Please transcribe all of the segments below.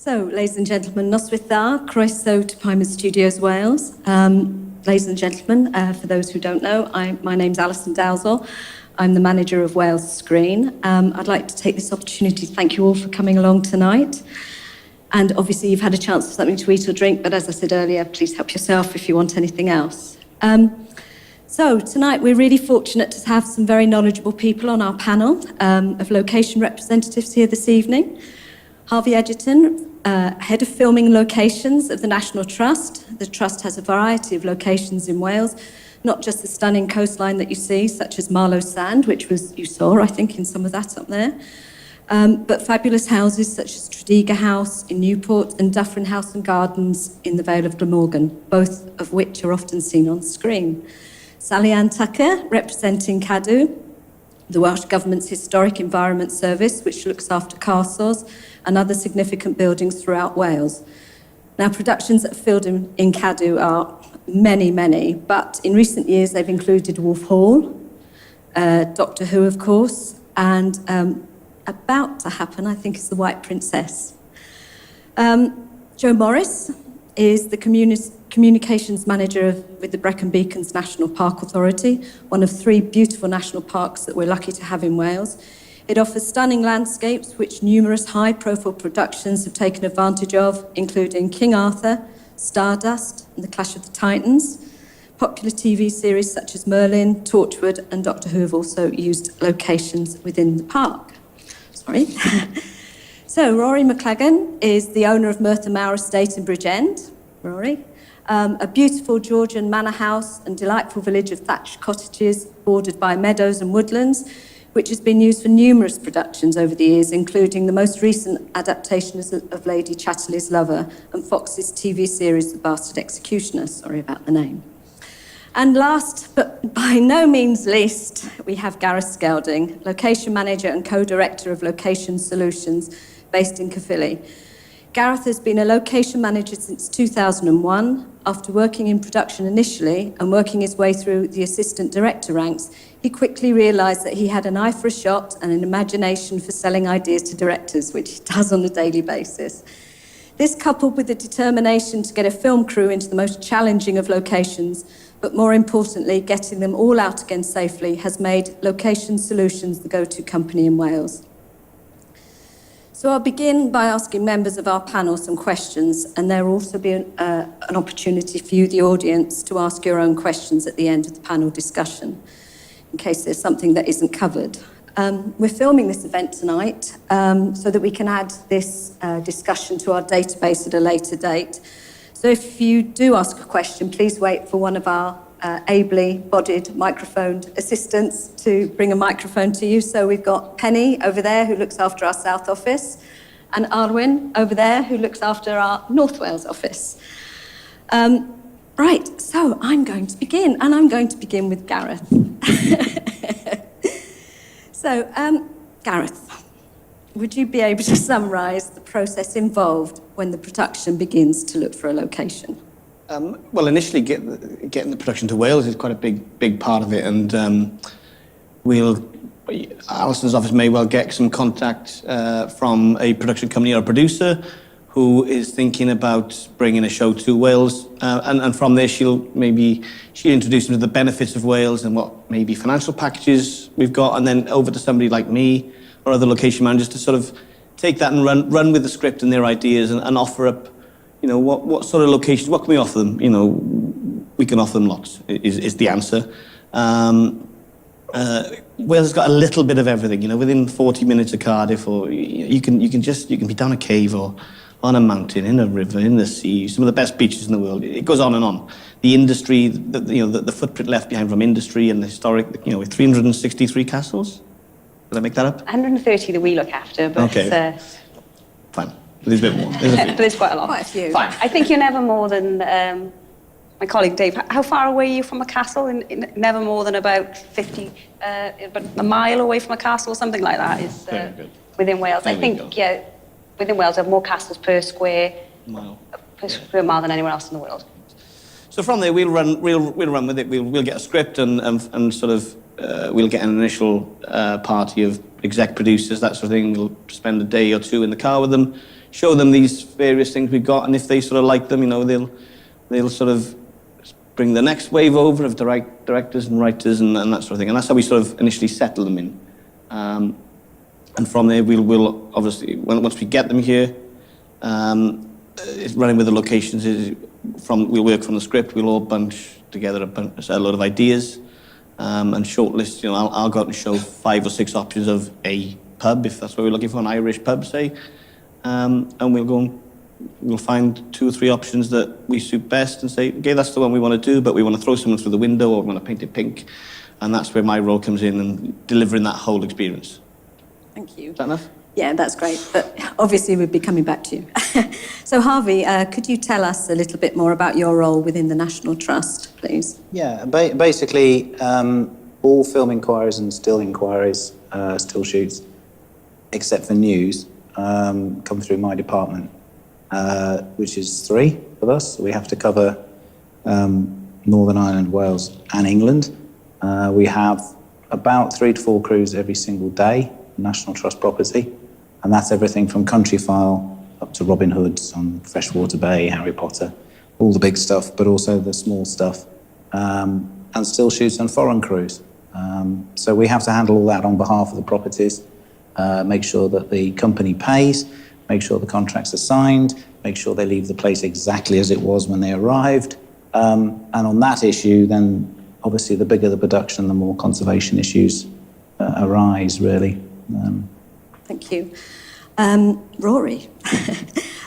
So, ladies and gentlemen, noswaith dda, croeso to Pyman Studios Wales. Ladies and gentlemen, for those who don't know, my name's Alison Dalzell. I'm the manager of Wales Screen. I'd like to take this opportunity to thank you all for coming along tonight. And obviously you've had a chance for something to eat or drink, but as I said earlier, please help yourself if you want anything else. So tonight we're really fortunate to have some very knowledgeable people on our panel of location representatives here this evening. Harvey Edgerton, Head of Filming Locations of the National Trust. The Trust has a variety of locations in Wales, not just the stunning coastline that you see, such as Marlow Sand, which you saw, I think, in some of that up there, but fabulous houses such as Tredegar House in Newport and Dufferin House and Gardens in the Vale of Glamorgan, both of which are often seen on screen. Sally Ann Tucker, representing Cadw, the Welsh Government's Historic Environment Service, which looks after castles and other significant buildings throughout Wales. Now, productions that are filmed in Cadw are many, but in recent years they've included Wolf Hall, Doctor Who, of course, and about to happen, I think, is The White Princess. Joe Morris is the communications manager with the Brecon Beacons National Park Authority, one of 3 beautiful national parks that we're lucky to have in Wales. It offers stunning landscapes, which numerous high-profile productions have taken advantage of, including King Arthur, Stardust, and The Clash of the Titans. Popular TV series such as Merlin, Torchwood, and Doctor Who have also used locations within the park. Sorry. So, Rory McLagan is the owner of Merthyr Mawr Estate in Bridgend. Rory. A beautiful Georgian manor house and delightful village of thatched cottages bordered by meadows and woodlands, which has been used for numerous productions over the years, including the most recent adaptation of Lady Chatterley's Lover and Fox's TV series The Bastard Executioner. Sorry about the name. And last, but by no means least, we have Gareth Skelding, location manager and co-director of Location Solutions based in Caerphilly. Gareth has been a location manager since 2001. After working in production initially and working his way through the assistant director ranks, he quickly realised that he had an eye for a shot and an imagination for selling ideas to directors, which he does on a daily basis. This, coupled with the determination to get a film crew into the most challenging of locations, but more importantly, getting them all out again safely, has made Location Solutions the go-to company in Wales. So I'll begin by asking members of our panel some questions, and there will also be an opportunity for you, the audience, to ask your own questions at the end of the panel discussion, in case there's something that isn't covered. We're filming this event tonight so that we can add this discussion to our database at a later date. So if you do ask a question, please wait for one of our ably bodied microphone assistants to bring a microphone to you. So we've got Penny over there, who looks after our South office, and Arwen over there, who looks after our North Wales office. Right, so I'm going to begin, and I'm going to begin with Gareth. So, Gareth, would you be able to summarise the process involved when the production begins to look for a location? Well, initially, getting the production to Wales is quite a big part of it, and Alison's office may well get some contact from a production company or a producer who is thinking about bringing a show to Wales, and from there she'll introduce them to the benefits of Wales and what maybe financial packages we've got, and then over to somebody like me or other location managers to sort of take that and run with the script and their ideas and offer up, you know, what sort of locations, what can we offer them? You know, we can offer them lots, is the answer. Wales has got a little bit of everything, you know, within 40 minutes of Cardiff, or you can be down a cave or on a mountain, in a river, in the sea, some of the best beaches in the world. It goes on and on. The industry, the footprint left behind from industry and the historic, you know, with 363 castles. Did I make that up? 130 that we look after, but okay. Fine. There's a bit more. There's quite a lot. Quite a few. Fine. I think you're never more than, my colleague Dave, how far away are you from a castle? Never more than about 50, about a mile away from a castle, something like that is within Wales. I think, yeah, within Wales, we have more castles per square mile than anywhere else in the world. So from there, we'll run with it. We'll get a script and sort of we'll get an initial party of exec producers, that sort of thing. We'll spend a day or two in the car with them, show them these various things we've got, and if they sort of like them, they'll sort of bring the next wave over of directors and writers and that sort of thing. And that's how we sort of initially settle them in. And from there, we'll obviously, once we get them here, running with the locations we'll work from the script. We'll all bunch together a load of ideas and shortlist. I'll go out and show 5 or 6 options of a pub, if that's what we're looking for, an Irish pub, say. And we'll find 2 or 3 options that we suit best and say, okay, that's the one we want to do, but we want to throw someone through the window or we want to paint it pink. And that's where my role comes in and delivering that whole experience. Thank you. Is that enough? Yeah, that's great. But obviously, we'll be coming back to you. So, Harvey, could you tell us a little bit more about your role within the National Trust, please? Yeah, basically, all film inquiries and still inquiries, still shoots, except for news, come through my department, which is 3 of us. We have to cover Northern Ireland, Wales, and England. We have about 3 to 4 crews every single day, National Trust property, and that's everything from Country File up to Robin Hood's on Freshwater Bay, Harry Potter, all the big stuff, but also the small stuff, and still shoots and foreign crews. So we have to handle all that on behalf of the properties, make sure that the company pays, make sure the contracts are signed, make sure they leave the place exactly as it was when they arrived. And on that issue, then obviously the bigger the production, the more conservation issues arise, really. Thank you. Rory,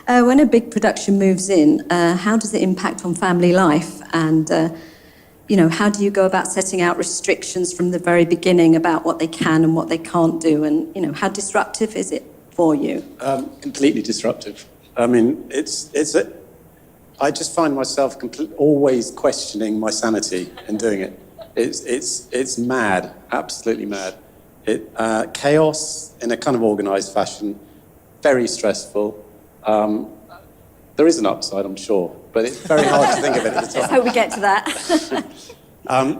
when a big production moves in, how does it impact on family life? And, how do you go about setting out restrictions from the very beginning about what they can and what they can't do? And, how disruptive is it for you? Completely disruptive. I mean, I just find myself always questioning my sanity in doing it. It's mad, absolutely mad. Chaos in a kind of organised fashion, very stressful. There is an upside, I'm sure, but it's very hard to think of it at the time. Let's hope we get to that.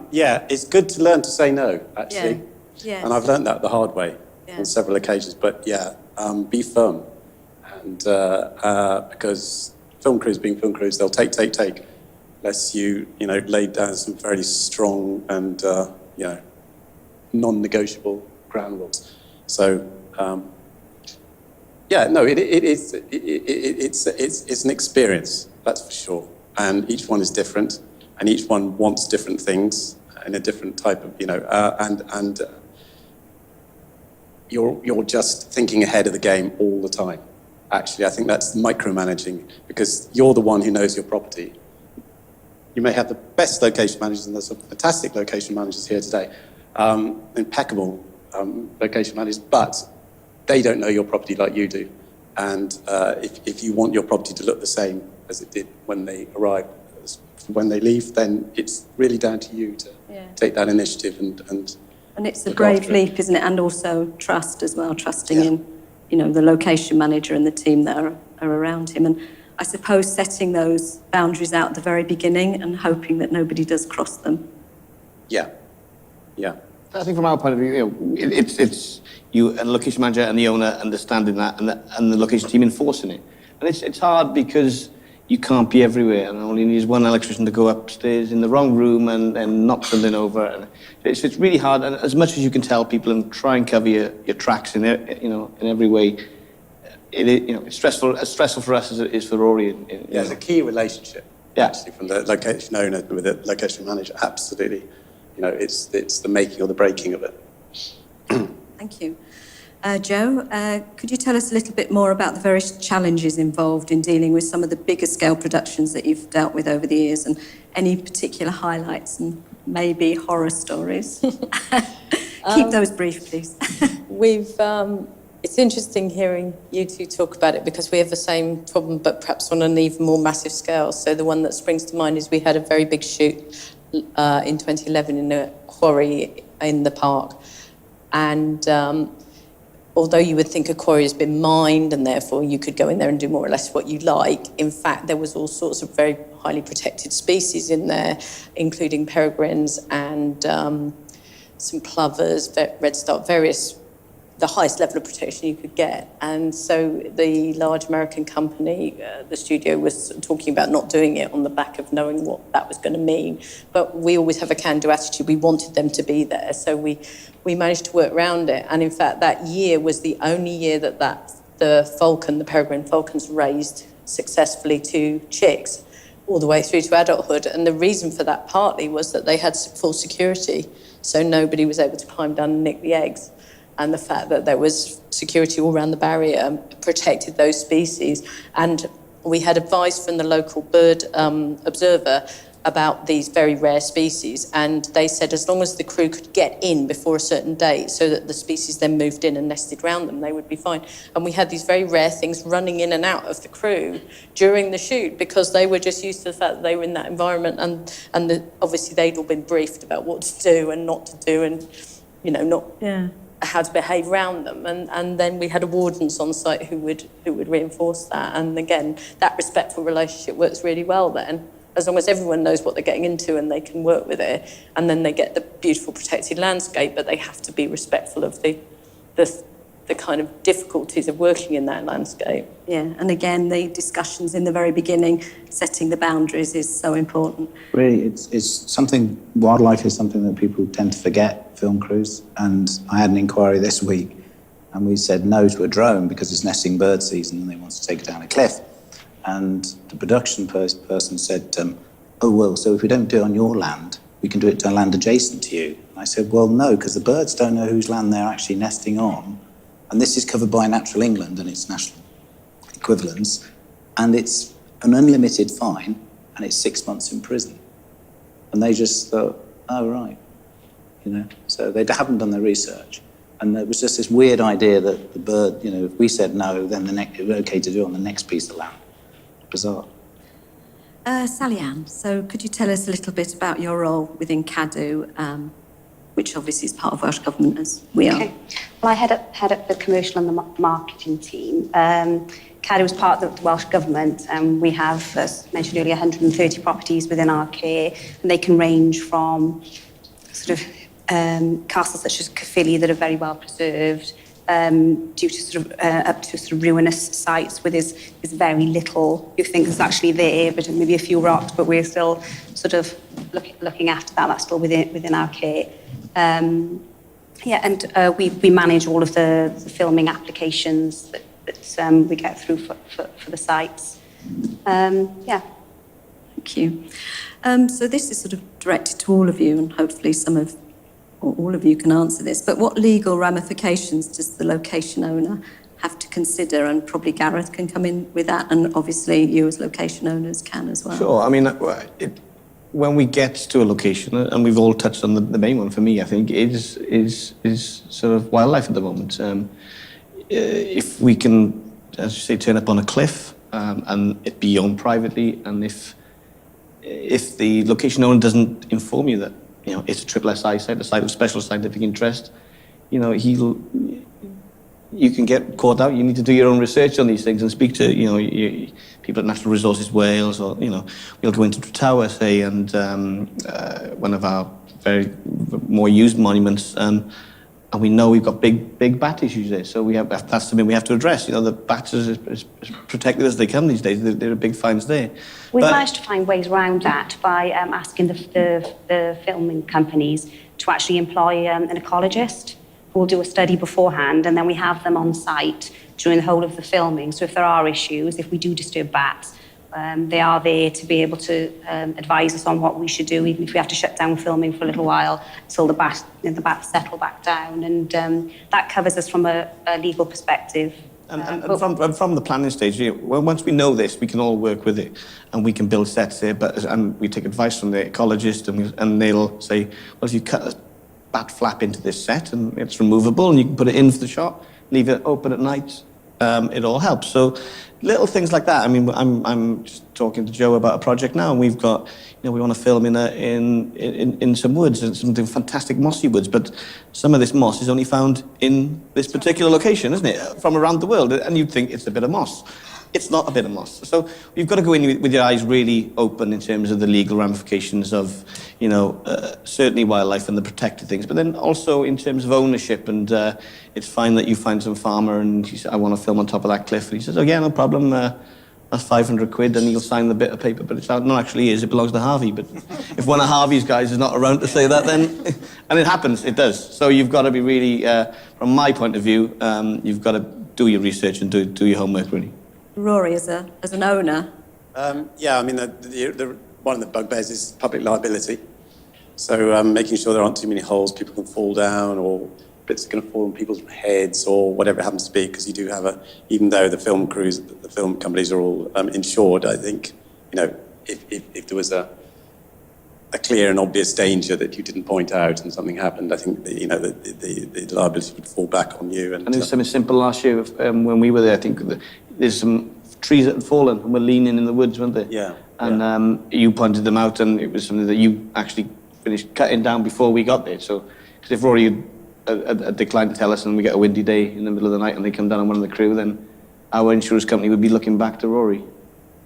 Yeah, it's good to learn to say no, actually. Yeah. And I've learned that the hard way on several occasions. But yeah, be firm. And because film crews being film crews, they'll take, unless you lay down some very strong and, non-negotiable ground rules. So, it's an experience, that's for sure. And each one is different, and each one wants different things in a different type of, and you're just thinking ahead of the game all the time. Actually, I think that's micromanaging, because you're the one who knows your property. You may have the best location managers, and there's some fantastic location managers here today, impeccable location managers, but they don't know your property like you do. And if you want your property to look the same as it did when they arrived, when they leave, then it's really down to you to take that initiative and it's a brave leap, isn't it? And also trust as well, trusting in, the location manager and the team that are around him. And I suppose setting those boundaries out at the very beginning and hoping that nobody does cross them. Yeah. I think from our point of view, it's you and the location manager and the owner understanding that and the location team enforcing it. And it's hard because you can't be everywhere, and only needs one electrician to go upstairs in the wrong room and knock something over. And it's really hard. And as much as you can tell people and try and cover your tracks in every way, it's stressful. As stressful for us as it is for Rory. It's a key relationship. Actually, from the location owner with the location manager. Absolutely. It's the making or the breaking of it. Thank you. Joe, could you tell us a little bit more about the various challenges involved in dealing with some of the bigger scale productions that you've dealt with over the years, and any particular highlights and maybe horror stories? Keep those brief, please. It's interesting hearing you two talk about it, because we have the same problem, but perhaps on an even more massive scale. So the one that springs to mind is we had a very big shoot in 2011 in a quarry in the park. And although you would think a quarry has been mined and therefore you could go in there and do more or less what you like, in fact, there was all sorts of very highly protected species in there, including peregrines and some plovers, redstart, various the highest level of protection you could get. And so the large American company, the studio, was talking about not doing it on the back of knowing what that was going to mean. But we always have a can-do attitude. We wanted them to be there, so we managed to work around it. And in fact, that year was the only year that the falcon, the peregrine falcons, raised successfully to chicks all the way through to adulthood. And the reason for that partly was that they had full security, so nobody was able to climb down and nick the eggs. And the fact that there was security all around the barrier protected those species. And we had advice from the local bird observer about these very rare species, and they said as long as the crew could get in before a certain date so that the species then moved in and nested around them, they would be fine. And we had these very rare things running in and out of the crew during the shoot because they were just used to the fact that they were in that environment, and obviously they'd all been briefed about what to do and not to do, and not how to behave around them. And then we had a wardens on site who would reinforce that. And again, that respectful relationship works really well then, as long as everyone knows what they're getting into and they can work with it, and then they get the beautiful protected landscape, but they have to be respectful of the kind of difficulties of working in that landscape. Yeah, and again, the discussions in the very beginning, setting the boundaries, is so important. Really, it's something, wildlife is something that people tend to forget, film crews. And I had an inquiry this week, and we said no to a drone because it's nesting bird season and they want to take it down a cliff. And the production person said, oh, well, so if we don't do it on your land, we can do it on land adjacent to you. And I said, well, no, because the birds don't know whose land they're actually nesting on. And this is covered by Natural England and its national equivalents. And it's an unlimited fine, and it's 6 months in prison. And they just thought, oh, right. So they haven't done their research. And there was just this weird idea that the bird, if we said no, then it was okay to do it on the next piece of land. Bizarre. Sally Ann, so could you tell us a little bit about your role within Cadw, which obviously is part of Welsh Government, as we are? Okay. Well, I head up the commercial and the marketing team. Cadw is part of the Welsh Government, and we have, as mentioned earlier, 130 properties within our care, and they can range from sort of castles such as Caerphilly that are very well preserved, due to sort of up to sort of ruinous sites where there's very little you think is actually there, but maybe a few rocks, but we're still sort of looking after that. That's still within our care. We manage all of the filming applications that we get through for the sites. Thank you. So this is sort of directed to all of you, and hopefully all of you can answer this, but what legal ramifications does the location owner have to consider? And probably Gareth can come in with that, and obviously you as location owners can as well. Sure. I mean, when we get to a location, and we've all touched on the main one for me, I think, is sort of wildlife at the moment. If we can, as you say, turn up on a cliff and it be owned privately, and if the location owner doesn't inform you that it's a SSSI site, a site of special scientific interest, you can get caught out. You need to do your own research on these things and speak to people at Natural Resources Wales, or we'll go into Tower, say, and one of our very more used monuments, and we know we've got big bat issues there. So that's something we have to address. The bats are as protected as they come these days. There are big fines there. We've managed to find ways around that by asking the filming companies to actually employ an ecologist who will do a study beforehand, and then we have them on site during the whole of the filming. So if there are issues, if we do disturb bats, they are there to be able to advise us on what we should do, even if we have to shut down filming for a little while until the bats settle back down. And that covers us from a legal perspective. And from the planning stage, once we know this, we can all work with it, and we can build sets there. And we take advice from the ecologist, and they'll say, well, if you cut a bat flap into this set, and it's removable, and you can put it in for the shot, leave it open at night, it all helps. So little things like that. I mean, I'm just talking to Joe about a project now, and we've got, we want to film in some woods, and some fantastic mossy woods, but some of this moss is only found in this particular location, isn't it? From around the world, and you'd think it's a bit of moss. it's not a bit of moss. So you've got to go in with your eyes really open in terms of the legal ramifications of, you know, certainly wildlife and the protected things, but then also in terms of ownership. And it's fine that you find some farmer and he says, I want to film on top of that cliff. And he says, oh yeah, no problem. That's 500 quid, and he'll sign the bit of paper. But it's not actually is. It belongs to Harvey. But if one of Harvey's guys is not around to say that, then and it happens, it does. So you've got to be really, from my point of view, you've got to do your research and do your homework really. Rory, as an owner. Yeah, I mean, one of the bugbears is public liability. So making sure there aren't too many holes people can fall down, or bits are going to fall on people's heads, or whatever it happens to be, because you do have even though the film crews, the film companies are all insured, I think, you know, if there was a clear and obvious danger that you didn't point out and something happened, I think, you know, the liability would fall back on you. And there was something simple last year when we were there. I think there's some trees that had fallen and were leaning in the woods, weren't they? Yeah. And you pointed them out, and it was something that you actually finished cutting down before we got there. So, because if Rory had declined to tell us and we get a windy day in the middle of the night and they come down on one of the crew, then our insurance company would be looking back to Rory.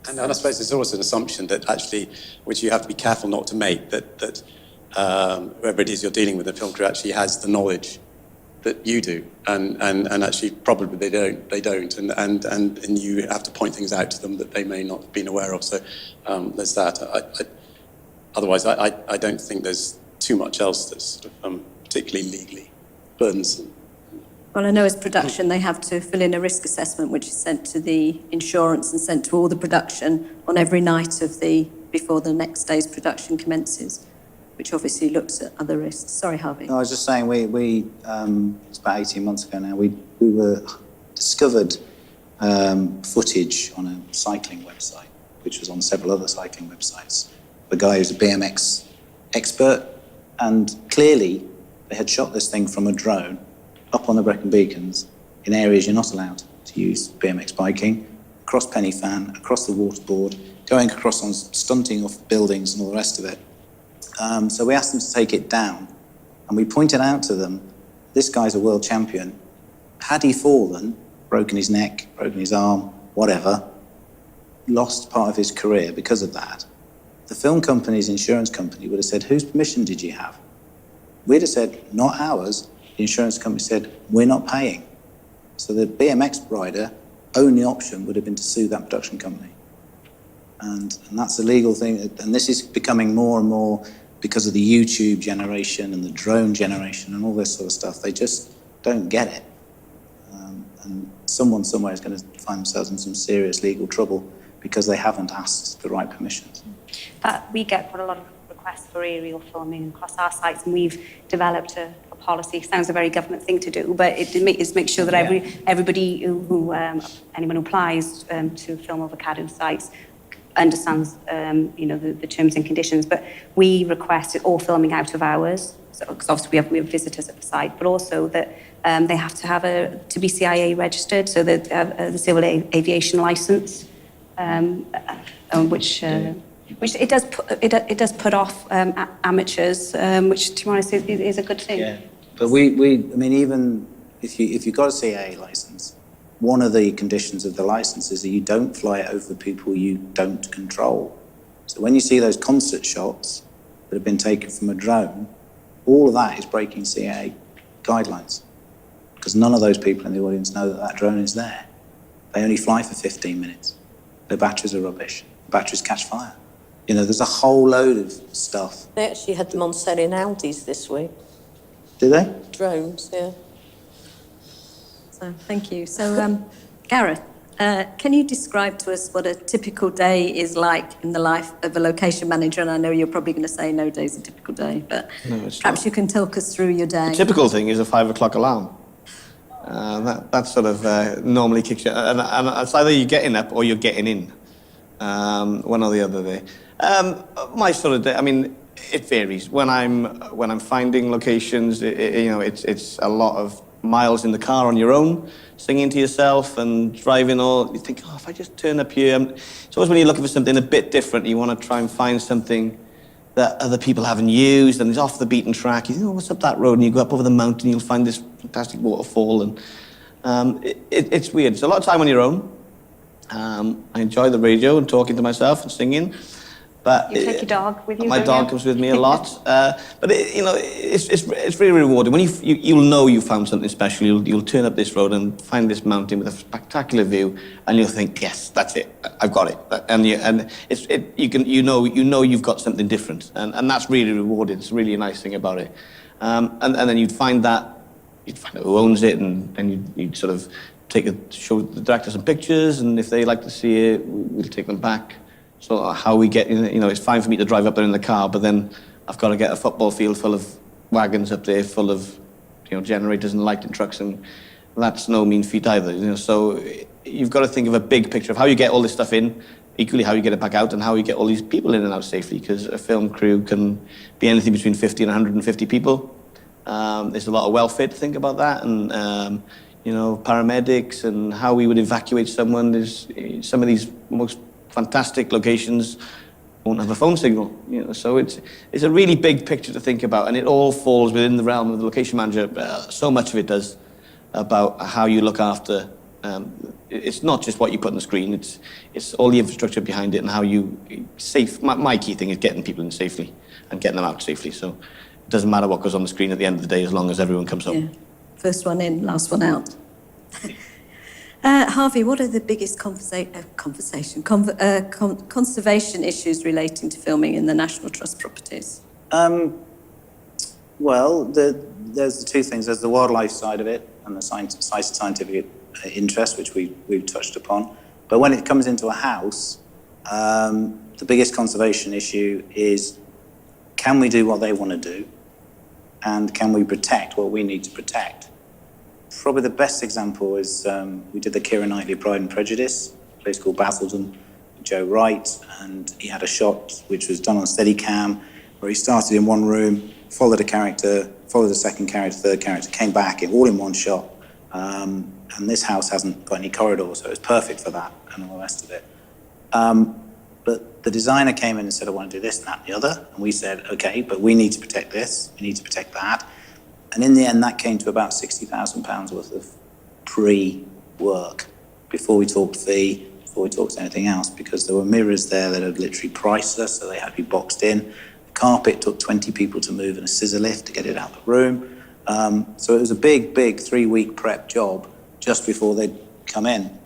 And I suppose there's also an assumption that actually, which you have to be careful not to make, that whoever it is you're dealing with, the film crew actually has the knowledge that you do, and actually probably they don't, and you have to point things out to them that they may not have been aware of. So there's that. Otherwise, I don't think there's too much else that's sort of, particularly legally burdensome. Well, I know as production they have to fill in a risk assessment, which is sent to the insurance and sent to all the production on every night before the next day's production commences, which obviously looks at other risks. Sorry, Harvey. No, I was just saying, we it's about 18 months ago now, we were discovered footage on a cycling website, which was on several other cycling websites. The guy who's a BMX expert, and clearly they had shot this thing from a drone up on the Brecon beacons in areas you're not allowed to use BMX biking, across Penny Fan, across the waterboard, going across on stunting off buildings and all the rest of it. So we asked them to take it down, and we pointed out to them, this guy's a world champion. Had he fallen, broken his neck, broken his arm, whatever, lost part of his career because of that, the film company's insurance company would have said, whose permission did you have? We'd have said, not ours. The insurance company said, we're not paying. So the BMX rider, only option would have been to sue that production company. And that's a legal thing, and this is becoming more and more because of the YouTube generation and the drone generation and all this sort of stuff. They just don't get it. And someone somewhere is going to find themselves in some serious legal trouble because they haven't asked the right permissions. We get quite a lot of requests for aerial filming across our sites, and we've developed a policy. It sounds a very government thing to do, but it is make sure that everybody anyone who applies to film over Cadw sites understands the terms and conditions. But we requested all filming out of hours, because obviously we have visitors at the site, but also that they have to have to be CIA registered, so that they have the civil aviation license, which it does put off amateurs, which, to be honest, is a good thing. Yeah, but I mean, even if you've got a CIA license, one of the conditions of the license is that you don't fly it over people you don't control. So when you see those concert shots that have been taken from a drone, all of that is breaking CIA guidelines, because none of those people in the audience know that that drone is there. They only fly for 15 minutes. Their batteries are rubbish. Batteries catch fire. You know, there's a whole load of stuff. They actually had them on sale in Aldi's this week. Did they? Drones, yeah. So, thank you. So, Gareth, can you describe to us what a typical day is like in the life of a location manager? And I know you're probably going to say no day's a typical day, but perhaps you can talk us through your day. The typical thing is a 5 o'clock alarm. That sort of normally kicks you, and it's either you're getting up or you're getting in, one or the other day. My sort of day, I mean, it varies. When I'm finding locations, it's a lot of miles in the car on your own, singing to yourself and driving all. You think, if I just turn up here, it's always when you're looking for something a bit different, you want to try and find something that other people haven't used, and it's off the beaten track. You know, what's up that road? And you go up over the mountain, you'll find this fantastic waterfall, and it's weird. It's a lot of time on your own. I enjoy the radio and talking to myself and singing. But You take your dog with you, my don't dog you? comes with me a lot. But it's really rewarding when you'll know you found something special. You'll turn up this road and find this mountain with a spectacular view, and you'll think, yes, that's it. I've got it. And you know you've got something different, and that's really rewarding. It's really a nice thing about it. And then you'd find out who owns it, and you'd sort of show the director some pictures, and if they like to see it, we'll take them back. So how we get, it's fine for me to drive up there in the car, but then I've got to get a football field full of wagons up there, full of, generators and lighting trucks, and that's no mean feat either. So you've got to think of a big picture of how you get all this stuff in, equally how you get it back out, and how you get all these people in and out safely, because a film crew can be anything between 50 and 150 people. There's a lot of welfare to think about that, and paramedics, and how we would evacuate someone. There's some of these most fantastic locations won't have a phone signal, so it's a really big picture to think about, and it all falls within the realm of the location manager. So much of it does, about how you look after. It's not just what you put on the screen; it's all the infrastructure behind it, and how you safe. My key thing is getting people in safely and getting them out safely. So it doesn't matter what goes on the screen at the end of the day, as long as everyone comes home. Yeah. First one in, last one out. Harvey, what are the biggest conservation issues relating to filming in the National Trust properties? Well, there's the two things. There's the wildlife side of it and the scientific interest, which we've touched upon. But when it comes into a house, the biggest conservation issue is, can we do what they want to do? And can we protect what we need to protect? Probably the best example is we did the Keira Knightley Pride and Prejudice, a place called Basildon, with Joe Wright, and he had a shot which was done on Steadicam, where he started in one room, followed a character, followed a second character, third character, came back all in one shot. And this house hasn't got any corridors, so it was perfect for that and all the rest of it. But the designer came in and said, I want to do this and that and the other. And we said, okay, but we need to protect this, we need to protect that. And in the end, that came to about £60,000 worth of pre-work before we talked fee, before we talked anything else, because there were mirrors there that are literally priceless, so they had to be boxed in. The carpet took 20 people to move in a scissor lift to get it out of the room. So it was a big 3-week prep job just before they'd come in.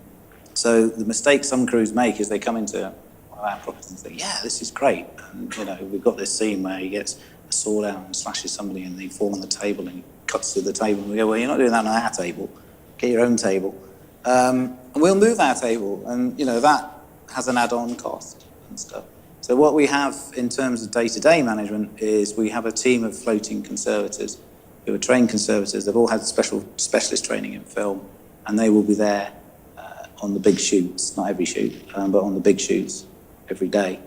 So the mistake some crews make is they come into one of our properties and think, yeah, this is great. And, we've got this scene where he gets a sword out and slashes somebody and they fall on the table and he cuts through the table. And we go, well, you're not doing that on our table. Get your own table. And we'll move our table. And, that has an add-on cost and stuff. So what we have in terms of day-to-day management is we have a team of floating conservators who are trained conservators. They've all had specialist training in film, and they will be there on the big shoots, not every shoot, but on the big shoots every day.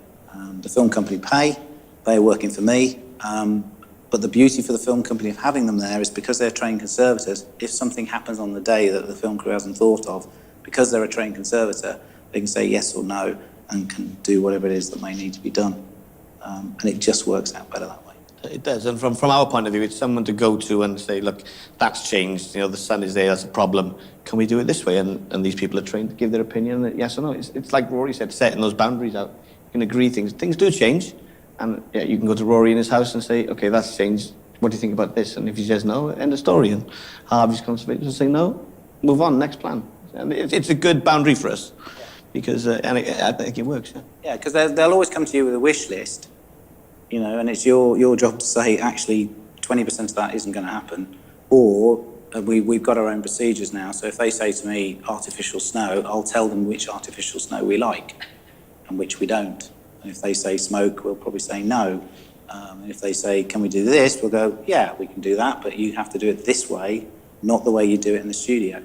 The film company pay, they're working for me, but the beauty for the film company of having them there is because they're trained conservators, if something happens on the day that the film crew hasn't thought of, because they're a trained conservator, they can say yes or no and can do whatever it is that may need to be done. And it just works out better that way. It does, and from our point of view, it's someone to go to and say, look, that's changed, the sun is there, that's a problem, can we do it this way? And these people are trained to give their opinion, yes or no. It's like Rory said, setting those boundaries out. You can agree things do change, and you can go to Rory in his house and say, okay, that's changed, what do you think about this? And if he says no, end of story. And Harvey's conservation will say no, move on, next plan. And it's a good boundary for us, because I think it works, yeah. Yeah, because they'll always come to you with a wish list, and it's your job to say, actually, 20% of that isn't going to happen. Or we've got our own procedures now, so if they say to me, artificial snow, I'll tell them which artificial snow we like and which we don't. And if they say smoke, we'll probably say no. And if they say, can we do this? We'll go, yeah, we can do that, but you have to do it this way, not the way you do it in the studio.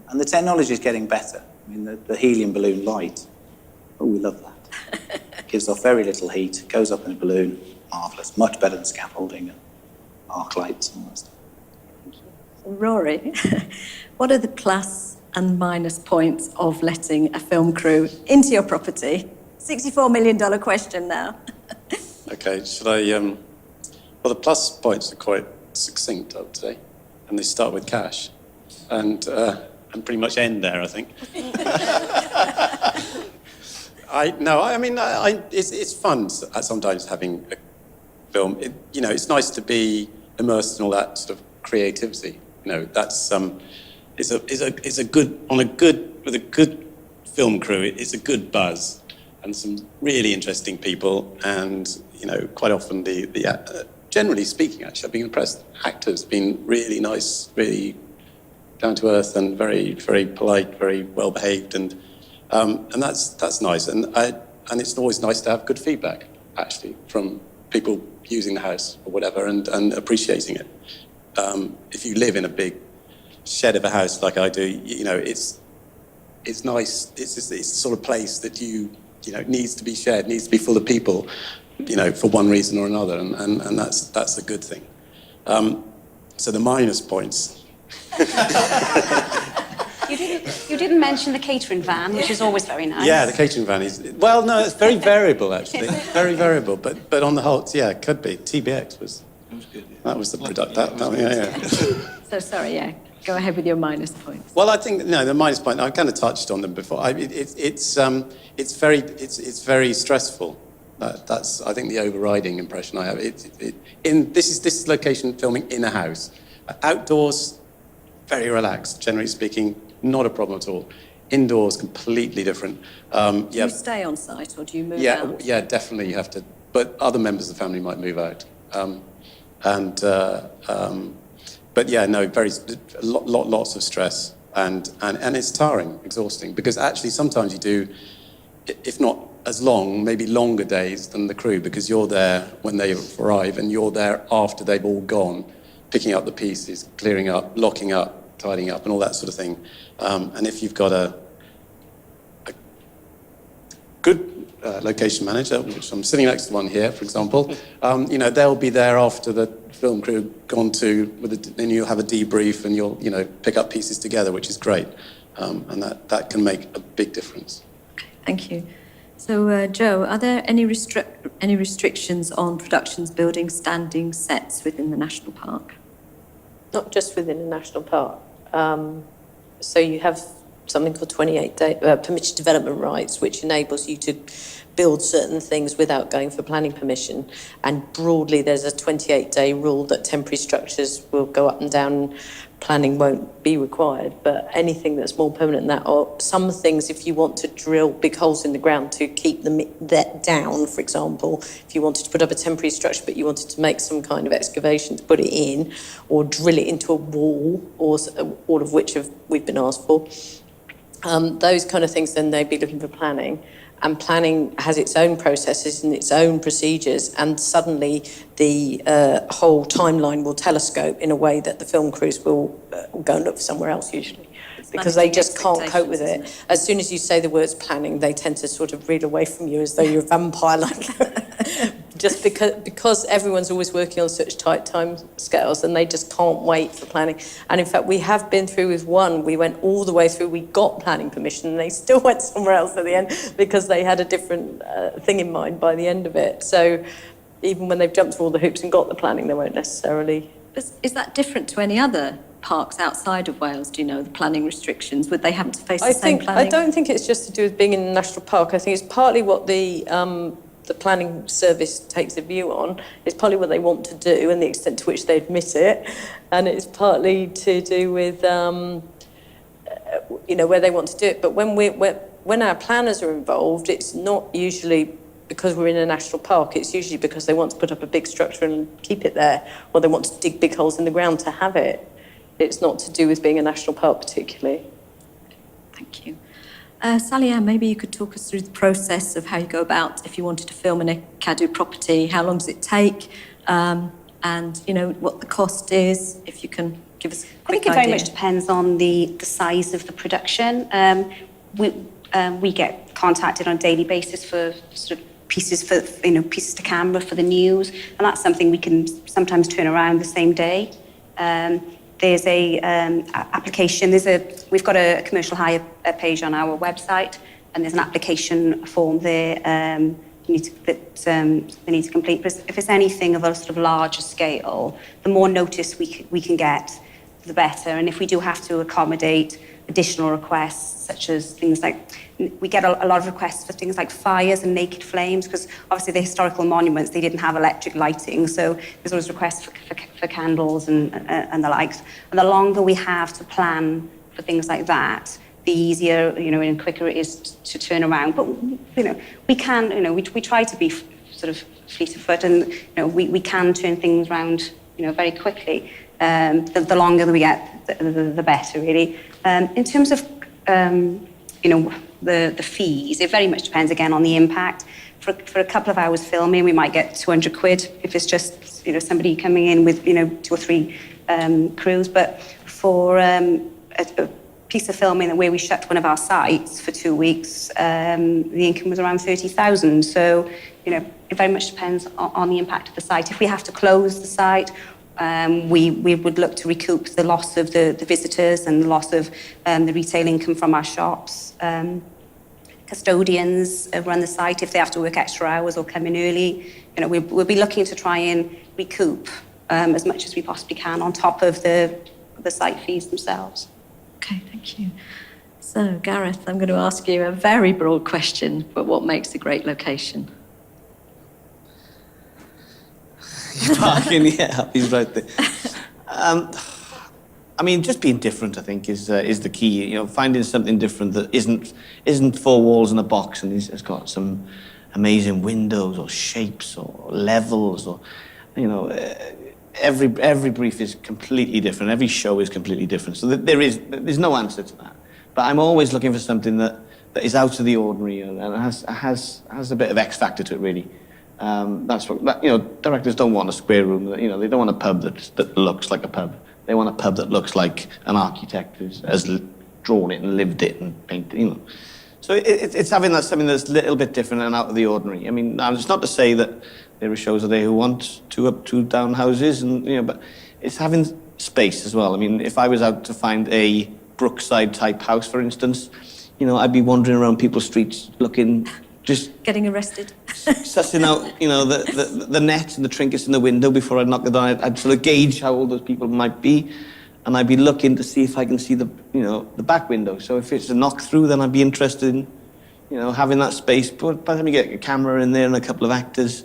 And the technology is getting better. I mean, the helium balloon light, we love that. Gives off very little heat, goes up in a balloon, marvellous, much better than scaffolding and arc lights and all that stuff. Rory, what are the plus and minus points of letting a film crew into your property? $64 million question now. Okay, should I... Well, the plus points are quite succinct, I would say, and they start with cash. And and pretty much end there, I think. It's fun sometimes having a film. It's nice to be immersed in all that sort of creativity. That's it's a good with a good film crew. It's a good buzz and some really interesting people, and quite often generally speaking, actually, I've been impressed. Actors been really nice, really down to earth, and very, very polite, very well behaved, and that's nice. And it's always nice to have good feedback, actually, from people using the house or whatever, and appreciating it. If you live in a big shed of a house like I do, it's nice. It's the sort of place that needs to be shared, needs to be full of people, for one reason or another, and that's a good thing. So the minus points. You didn't mention the catering van, which is always very nice. Yeah, the catering van is... Well, no, it's very variable, actually. Very variable, but on the whole, yeah, it could be. TBX was... That was the product. Yeah. So sorry, yeah. Go ahead with your minus points. Well, I think the minus point. I kind of touched on them before. It's very stressful. That's I think the overriding impression I have. This is location filming in a house, outdoors, very relaxed. Generally speaking, not a problem at all. Indoors, completely different. Do you stay on site or do you move out? Yeah, definitely you have to. But other members of the family might move out. But yeah, no, lots of stress, and it's tiring, exhausting, because actually sometimes you do, if not as long, maybe longer days than the crew, because you're there when they arrive and you're there after they've all gone, picking up the pieces, clearing up, locking up, tidying up, and all that sort of thing. And if you've got a good location manager, which I'm sitting next to one here, for example, they'll be there after the film crew have gone to, and you'll have a debrief and you'll, pick up pieces together, which is great. And that can make a big difference. Okay, thank you. So, Joe, are there any restrictions on productions building standing sets within the national park? Not just within the national park. So you have something called 28-day permitted development rights, which enables you to build certain things without going for planning permission. And broadly, there's a 28-day rule that temporary structures will go up and down, planning won't be required. But anything that's more permanent than that, or some things, if you want to drill big holes in the ground to keep them down, for example, if you wanted to put up a temporary structure but you wanted to make some kind of excavation to put it in, or drill it into a wall, or all of which we've been asked for, those kind of things, then they'd be looking for planning. And planning has its own processes and its own procedures, and suddenly the whole timeline will telescope in a way that the film crews will go and look for somewhere else usually, because they just can't cope with it. As soon as you say the words planning, they tend to sort of reel away from you as though you're a vampire, just because everyone's always working on such tight time scales, and they just can't wait for planning. And in fact, we have been through with one. We went all the way through. We got planning permission, and they still went somewhere else at the end because they had a different thing in mind by the end of it. So even when they've jumped through all the hoops and got the planning, they won't necessarily. Is that different to any other parks outside of Wales? Do you know the planning restrictions? Would they have to face the same planning? I don't think it's just to do with being in a national park. I think it's partly what the planning service takes a view on. It's partly what they want to do and the extent to which they admit it, and it's partly to do with where they want to do it. But when our planners are involved, it's not usually because we're in a national park. It's usually because they want to put up a big structure and keep it there, or they want to dig big holes in the ground to have it. It's not to do with being a national park particularly. Thank you. Sally Ann, maybe you could talk us through the process of how you go about if you wanted to film in a Cadw property. How long does it take? And, what the cost is, if you can give us a quick idea. I think it very much depends on the size of the production. We get contacted on a daily basis for sort of pieces to camera for the news, and that's something we can sometimes turn around the same day. There's a application. We've got a commercial hire page on our website, and there's an application form there they need to complete. But if it's anything of a sort of larger scale, the more notice we can get, the better. And if we do have to accommodate additional requests, such as things like, we get a lot of requests for things like fires and naked flames, because obviously the historical monuments, they didn't have electric lighting, so there's always requests for candles and the likes. And the longer we have to plan for things like that, the easier, and quicker it is to turn around. But, we can, we try to be sort of fleet of foot, and, we can turn things around, very quickly. The longer that we get, the better, really. In terms of, the fees, it very much depends, again, on the impact. For a couple of hours filming, we might get 200 quid if it's just, somebody coming in with, 2 or 3 crews. But for a piece of filming where we shut one of our sites for 2 weeks, the income was around 30,000. So, it very much depends on the impact of the site. If we have to close the site, we would look to recoup the loss of the visitors and the loss of the retail income from our shops. Custodians run the site if they have to work extra hours or come in early. We'll be looking to try and recoup as much as we possibly can on top of the site fees themselves. Okay, thank you. So, Gareth, I'm going to ask you a very broad question, but what makes a great location? Parking, yeah, he's right there. I mean, just being different, I think, is the key. Finding something different that isn't 4 walls and a box, and has got some amazing windows or shapes or levels, or every brief is completely different. Every show is completely different. So there's no answer to that. But I'm always looking for something that is out of the ordinary and has a bit of X factor to it, really. That's what directors don't want a square room. They don't want a pub that looks like a pub. They want a pub that looks like an architect has drawn it and lived it and painted. So it's having something that's a little bit different and out of the ordinary. I mean, it's not to say that there are shows there who want 2 up, 2 down houses, but it's having space as well. I mean, if I was out to find a Brookside type house, for instance, I'd be wandering around people's streets looking. Just getting arrested. Sussing out, the net and the trinkets in the window before I'd knock it down. I'd sort of gauge how old those people might be, and I'd be looking to see if I can see the back window. So if it's a knock through, then I'd be interested in, having that space. But by the time you get a camera in there and a couple of actors,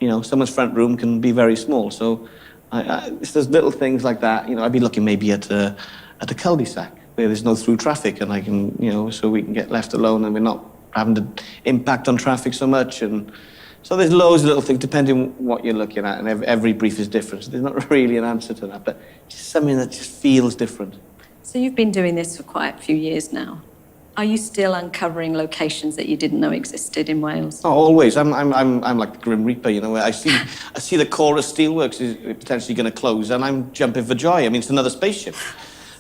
someone's front room can be very small. So it's those little things like that. I'd be looking maybe at a cul-de-sac where there's no through traffic, and I can, so we can get left alone and we're not having to impact on traffic so much. And so there's loads of little things depending on what you're looking at, and every brief is different. So there's not really an answer to that, but just something that just feels different. So you've been doing this for quite a few years now. Are you still uncovering locations that you didn't know existed in Wales? Oh, always. I'm like the Grim Reaper, where I see the Chorus Steelworks is potentially going to close, and I'm jumping for joy. I mean, it's another spaceship.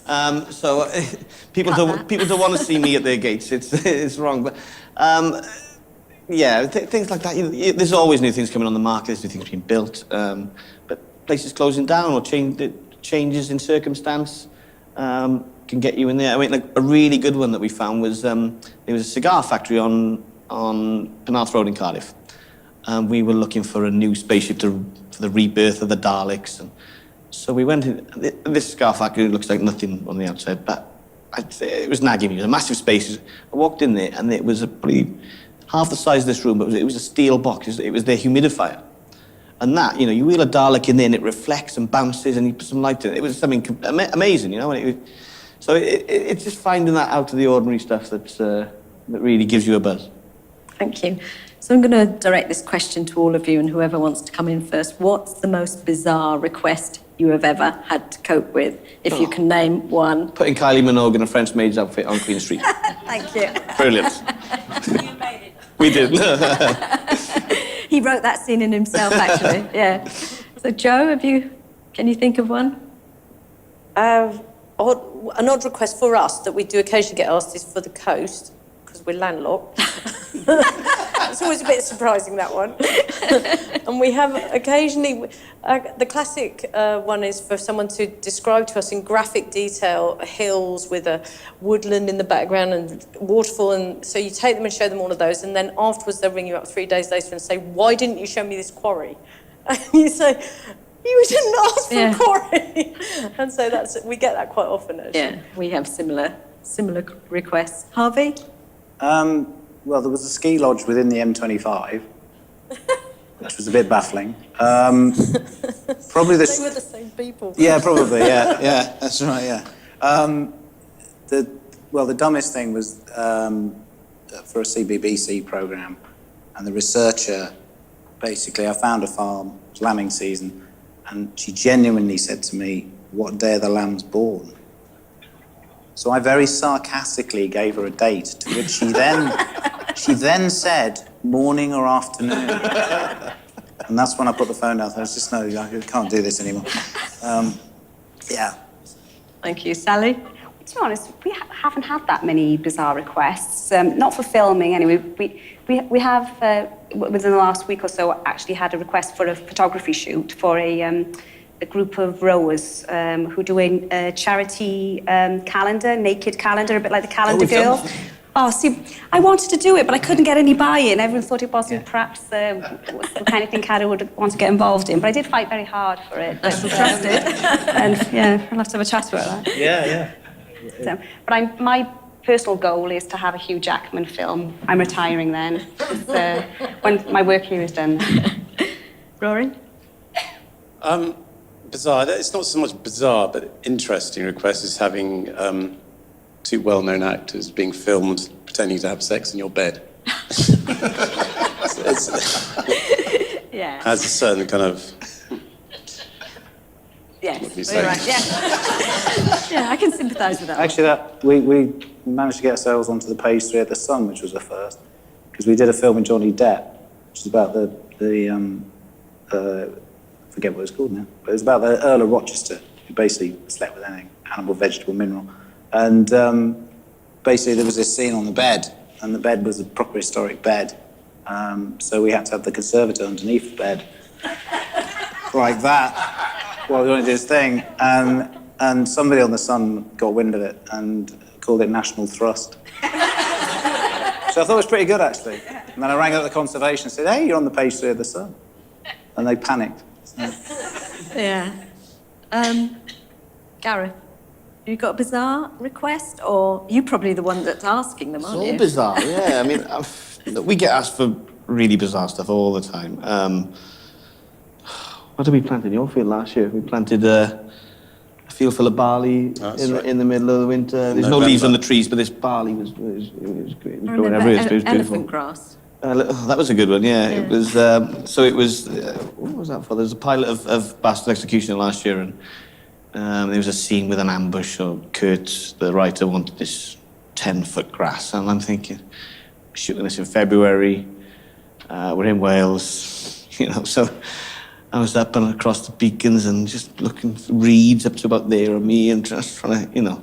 So people don't want to see me at their gates. It's wrong, but things like that. There's always new things coming on the market. There's new things being built, but places closing down or changes in circumstance can get you in there. I mean, like a really good one that we found was there was a cigar factory on Penarth Road in Cardiff. We were looking for a new spaceship for the rebirth of the Daleks, and so we went in. This cigar factory looks like nothing on the outside, but I'd say it was nagging me. It was a massive space. I walked in there, and it was probably half the size of this room, but it was a steel box. It was their humidifier. And that, you wheel a Dalek in there, and it reflects and bounces, and you put some light in it. It was something amazing, So it's just finding that out of the ordinary stuff that really gives you a buzz. Thank you. So I'm going to direct this question to all of you, and whoever wants to come in first. What's the most bizarre request you have ever had to cope with, if you can name one? Putting Kylie Minogue in a French maid's outfit on Queen Street. Thank you. Brilliant. You made it. We did. He wrote that scene in himself, actually. Yeah. So, Jo, can you think of one? An odd request for us that we do occasionally get asked is for the coast, because we're landlocked. It's always a bit surprising, that one. And we have occasionally, the classic one is for someone to describe to us in graphic detail hills with a woodland in the background and waterfall, and so you take them and show them all of those, and then afterwards they'll ring you up 3 days later and say, why didn't you show me this quarry? And you say, you didn't ask for a quarry. And so we get that quite often, actually. Yeah, we have similar similar requests. Harvey? Well, there was a ski lodge within the M25, which was a bit baffling. Probably the... They were the same people. Yeah, probably, yeah, that's right, yeah. The dumbest thing was for a CBBC programme, and the researcher, basically, I found a farm, it was lambing season, and she genuinely said to me, "What day are the lambs born?" So I very sarcastically gave her a date, to which she then said, "Morning or afternoon?" And that's when I put the phone down. I was just, no, I can't do this anymore. Yeah. Thank you. Sally? To be honest, we haven't had that many bizarre requests. Not for filming, anyway. We have, within the last week or so, actually had a request for a photography shoot for a group of rowers who do a charity calendar, naked calendar, a bit like the Calendar Girls. Oh, see, I wanted to do it, but I couldn't get any buy-in. Everyone thought it wasn't perhaps the kind of thing Cadw would want to get involved in. But I did fight very hard for it. I shall trust it. And yeah, I'll have to have a chat about that. Yeah. So, but my personal goal is to have a Hugh Jackman film. I'm retiring then, when my work here is done. Rory? Bizarre. It's not so much bizarre, but interesting request is having two well-known actors being filmed pretending to have sex in your bed. Yeah. Has a certain kind of... Yes. What do you say? Right. Yeah. Yeah, I can sympathise with that. Actually, we managed to get ourselves onto the page 3 of The Sun, which was a first, because we did a film with Johnny Depp, which is about the I forget what it was called now, but it was about the Earl of Rochester, who basically slept with anything, animal, vegetable, mineral. And basically there was this scene on the bed, and the bed was a proper historic bed. So we had to have the conservator underneath the bed, like that, while he did his thing. And somebody on The Sun got wind of it and called it National Thrust. So I thought it was pretty good, actually. And then I rang up the conservation and said, "Hey, you're on the page 3 of The Sun." And they panicked. Yeah. Gareth, you got a bizarre request, or you probably the one that's asking them, It's aren't all you? bizarre, yeah. I mean, we get asked for really bizarre stuff all the time. What did we plant in your field last year? We planted a field full of barley in the middle of the winter. There's no leaves on the trees, but this barley was great. It was I growing remember everywhere. It was beautiful. elephant grass. That was a good one, yeah. It was. So it was. What was that for? There was a pilot of Bastard Executioner last year, and there was a scene with an ambush. So Kurt, the writer, wanted this 10-foot grass, and I'm thinking, shooting this in February. We're in Wales, So I was up and across the beacons and just looking for reeds up to about there of me, and just trying to,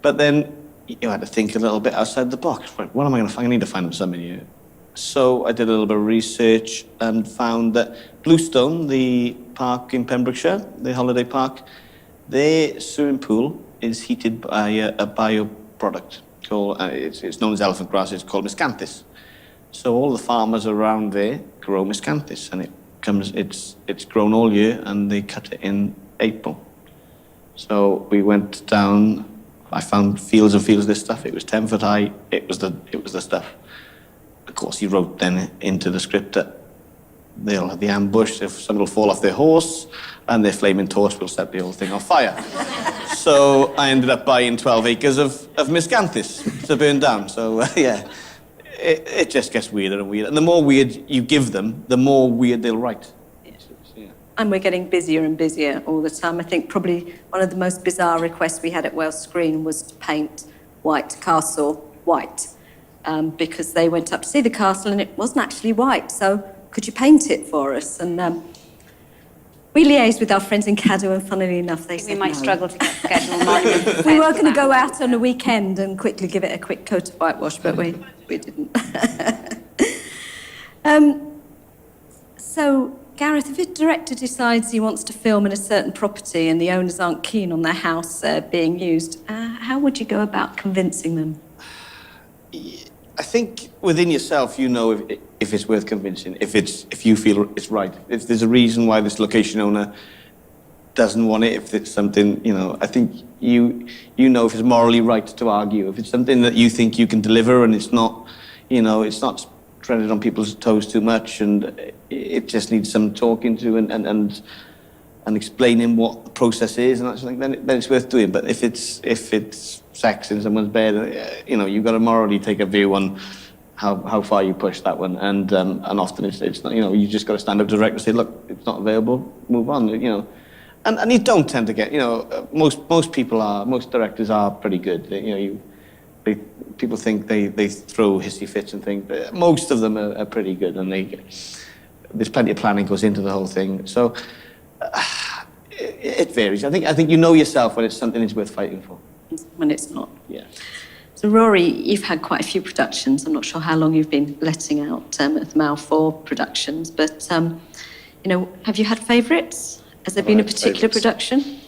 But then you had to think a little bit outside the box. Right, what am I going to find? I need to find them something here. So I did a little bit of research and found that Bluestone, the park in Pembrokeshire, the holiday park, their swimming pool is heated by a bioproduct called, it's known as elephant grass, it's called miscanthus. So all the farmers around there grow miscanthus, and it's grown all year, and they cut it in April. So we went down, I found fields and fields of this stuff. It was 10 foot high, it was the stuff. Of course, he wrote then into the script that they'll have the ambush, if someone will fall off their horse, and their flaming torch will set the whole thing on fire. So I ended up buying 12 acres of miscanthus to burn down. So, yeah, it just gets weirder and weirder. And the more weird you give them, the more weird they'll write. Yeah. And we're getting busier and busier all the time. I think probably one of the most bizarre requests we had at Wales Screen was to paint White Castle white. Because they went up to see the castle and it wasn't actually white. So could you paint it for us? And we liaised with our friends in Cadw, and funnily enough, they said We might no. struggle to get schedule marked. We were going to go out on a weekend and quickly give it a quick coat of whitewash, but we didn't. So, Gareth, if a director decides he wants to film in a certain property and the owners aren't keen on their house being used, how would you go about convincing them? I think within yourself, if it's worth convincing, if you feel it's right. If there's a reason why this location owner doesn't want it, if it's something, you know, I think you know if it's morally right to argue. If it's something that you think you can deliver and it's not, you know, it's not treaded on people's toes too much, and it just needs some talking to and explaining what the process is and that sort of thing, then it's worth doing. But if it's sex in someone's bed, you know, you've got to morally take a view on how far you push that one, and often it's not, you know, you just got to stand up to the director and say, look, it's not available, move on, you know. And you don't tend to get, you know, most directors are pretty good. You know, people think they throw hissy fits and things, but most of them are pretty good, and there's plenty of planning goes into the whole thing. So it varies. I think you know yourself when it's something that's worth fighting for. When it's not. Yeah. So Rory, you've had quite a few productions. I'm not sure how long you've been letting out at the Mall for productions, but you know, have you had favourites? Has there been a particular production?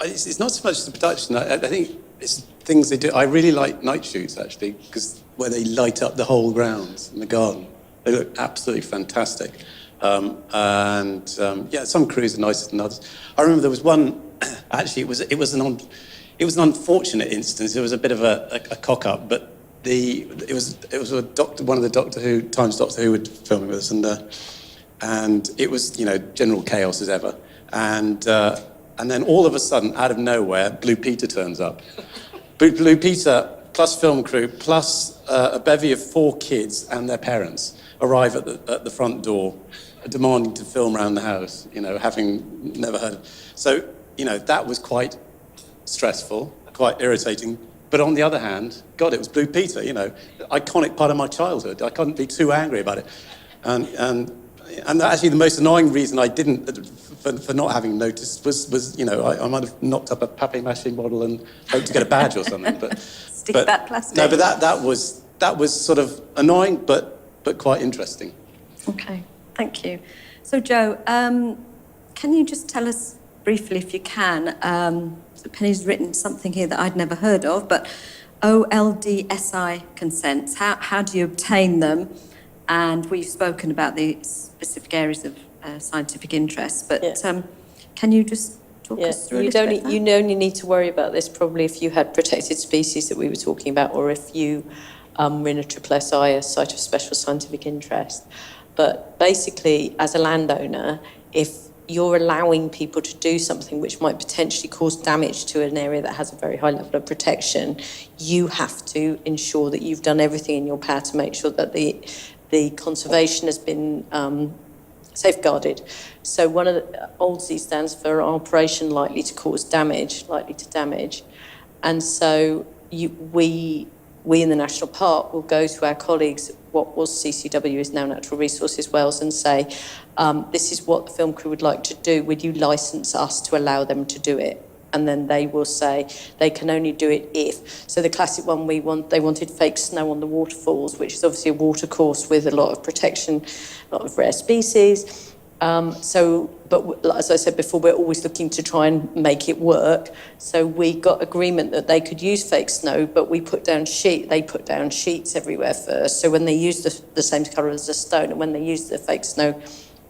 It's not so much the production. I think it's things they do. I really like night shoots, actually, because where they light up the whole grounds in the garden. They look absolutely fantastic. Yeah, some crews are nicer than others. I remember there was one, actually, it was an unfortunate instance. It was a bit of a cock-up, but it was a doctor, one of the Doctor Who was filming with us, and it was, you know, general chaos as ever. And then all of a sudden, out of nowhere, Blue Peter turns up. Blue Peter, plus film crew, plus a bevy of 4 kids and their parents arrive at the front door, demanding to film around the house, you know, having never heard of. So, you know, that was quite stressful, quite irritating. But on the other hand, God, it was Blue Peter, you know, iconic part of my childhood. I couldn't be too angry about it. And actually the most annoying reason I didn't, for not having noticed, was you know, I might have knocked up a papier-mâché model and hoped to get a badge or something. But That plastic. No, but that was sort of annoying, but quite interesting. Okay, thank you. So Joe, can you just tell us briefly, if you can, so Penny's written something here that I'd never heard of, but OLDSI consents, how do you obtain them? And we've spoken about the specific areas of scientific interest, but can you just talk us through a little bit? You'd only need to worry about this probably if you had protected species that we were talking about, or if you were in a SSSI, a site of special scientific interest. But basically, as a landowner, if you're allowing people to do something which might potentially cause damage to an area that has a very high level of protection, you have to ensure that you've done everything in your power to make sure that the conservation has been safeguarded. So one of the OLDSI stands for Operation Likely to Cause Damage, likely to damage. And so we in the National Park will go to our colleagues, what was CCW is now Natural Resources Wales, and say, this is what the film crew would like to do. Would you license us to allow them to do it? And then they will say they can only do it if. So the classic one they wanted fake snow on the waterfalls, which is obviously a water course with a lot of protection, a lot of rare species. But as I said before, we're always looking to try and make it work. So we got agreement that they could use fake snow, but they put down sheets everywhere first. So when they used the same colour as the stone, and when they used the fake snow,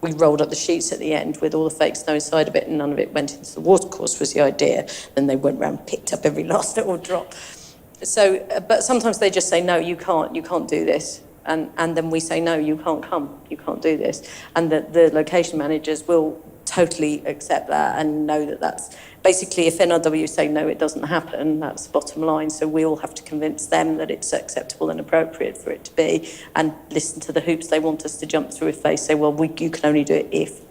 we rolled up the sheets at the end with all the fake snow inside of it, and none of it went into the watercourse was the idea. Then they went round and picked up every last little drop. So, but sometimes they just say, no, you can't do this. And then we say, no, you can't come, you can't do this. And the location managers will totally accept that and know that that's basically, if NRW say no, it doesn't happen, that's the bottom line. So we all have to convince them that it's acceptable and appropriate for it to be, and listen to the hoops they want us to jump through if they say, well, you can only do it if.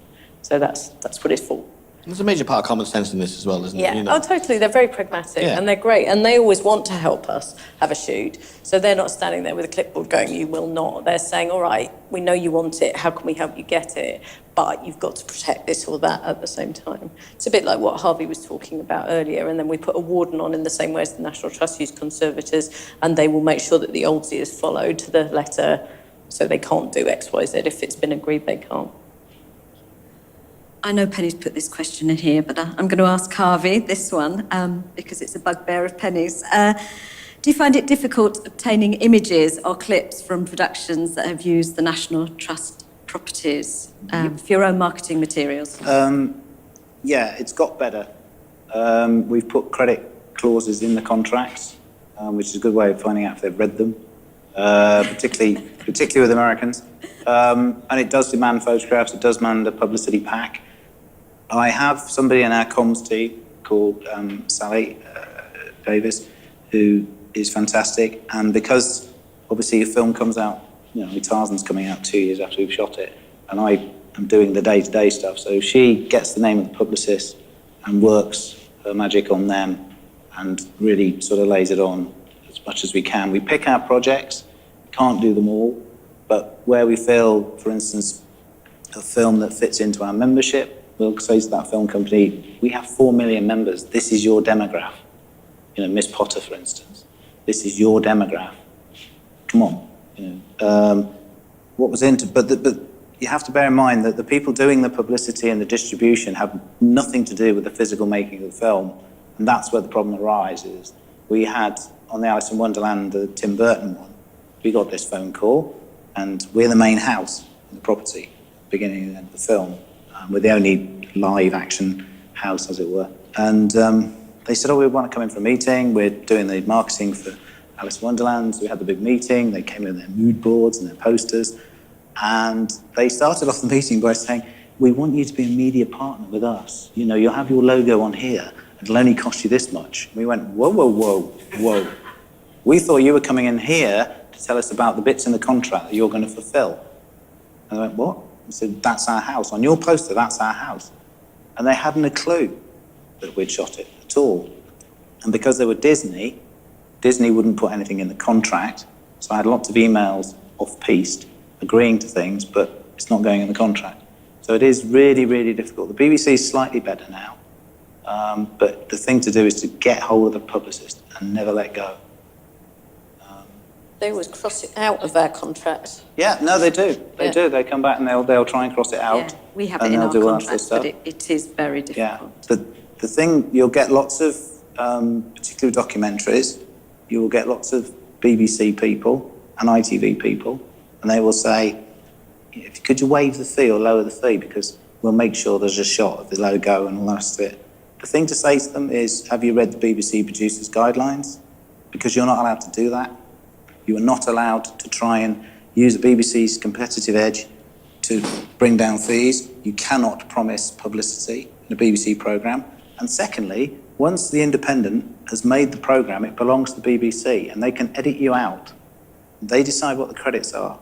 So that's what it's for. There's a major part of common sense in this as well, isn't Yeah, it? You know? oh, totally. They're very pragmatic and they're great. And they always want to help us have a shoot. So they're not standing there with a clipboard going, you will not. They're saying, all right, we know you want it. How can we help you get it? But you've got to protect this or that at the same time. It's a bit like what Harvey was talking about earlier. And then we put a warden on in the same way as the National Trust use conservators, and they will make sure that the OLDSI is followed to the letter, so they can't do X, Y, Z. If it's been agreed, they can't. I know Penny's put this question in here, but I'm going to ask Harvey this one because it's a bugbear of Penny's. Do you find it difficult obtaining images or clips from productions that have used the National Trust properties for your own marketing materials? Yeah, it's got better. We've put credit clauses in the contracts, which is a good way of finding out if they've read them, particularly with Americans. And it does demand photographs, it does demand a publicity pack. I have somebody in our comms team called Sally Davis, who is fantastic. And because obviously a film comes out, Tarzan's coming out 2 years after we've shot it, and I am doing the day-to-day stuff. So she gets the name of the publicist and works her magic on them and really sort of lays it on as much as we can. We pick our projects, can't do them all, but where we feel, for instance, a film that fits into our membership, we'll say to that film company, we have 4 million members, this is your demographic. Miss Potter, for instance, this is your demographic. Come on, what was into, but you have to bear in mind that the people doing the publicity and the distribution have nothing to do with the physical making of the film, and that's where the problem arises. We had, on the Alice in Wonderland, the Tim Burton one, we got this phone call, and we're the main house in the property, beginning and end of the film. We're the only live action house, as it were. And they said, we want to come in for a meeting. We're doing the marketing for Alice in Wonderland. So we had the big meeting. They came in with their mood boards and their posters. And they started off the meeting by saying, we want you to be a media partner with us. You'll have your logo on here. It'll only cost you this much. And we went, whoa, whoa, whoa, whoa. We thought you were coming in here to tell us about the bits in the contract that you're going to fulfill. And they went, what? I said, that's our house. On your poster, that's our house. And they hadn't a clue that we'd shot it at all. And because they were Disney wouldn't put anything in the contract. So I had lots of emails off-piste agreeing to things, but it's not going in the contract. So it is really, really difficult. The BBC is slightly better now. But the thing to do is to get hold of the publicist and never let go. They always cross it out of our contracts. Yeah, no, they do. They do. They come back and they'll try and cross it out. Yeah, we have it in our contract, but it is very difficult. Yeah, the thing, you'll get lots of, particularly documentaries, you will get lots of BBC people and ITV people, and they will say, could you waive the fee or lower the fee, because we'll make sure there's a shot of the logo and all the rest of it. The thing to say to them is, have you read the BBC Producers Guidelines? Because you're not allowed to do that. You are not allowed to try and use the BBC's competitive edge to bring down fees. You cannot promise publicity in a BBC programme. And secondly, once the Independent has made the programme, it belongs to the BBC, and they can edit you out. They decide what the credits are.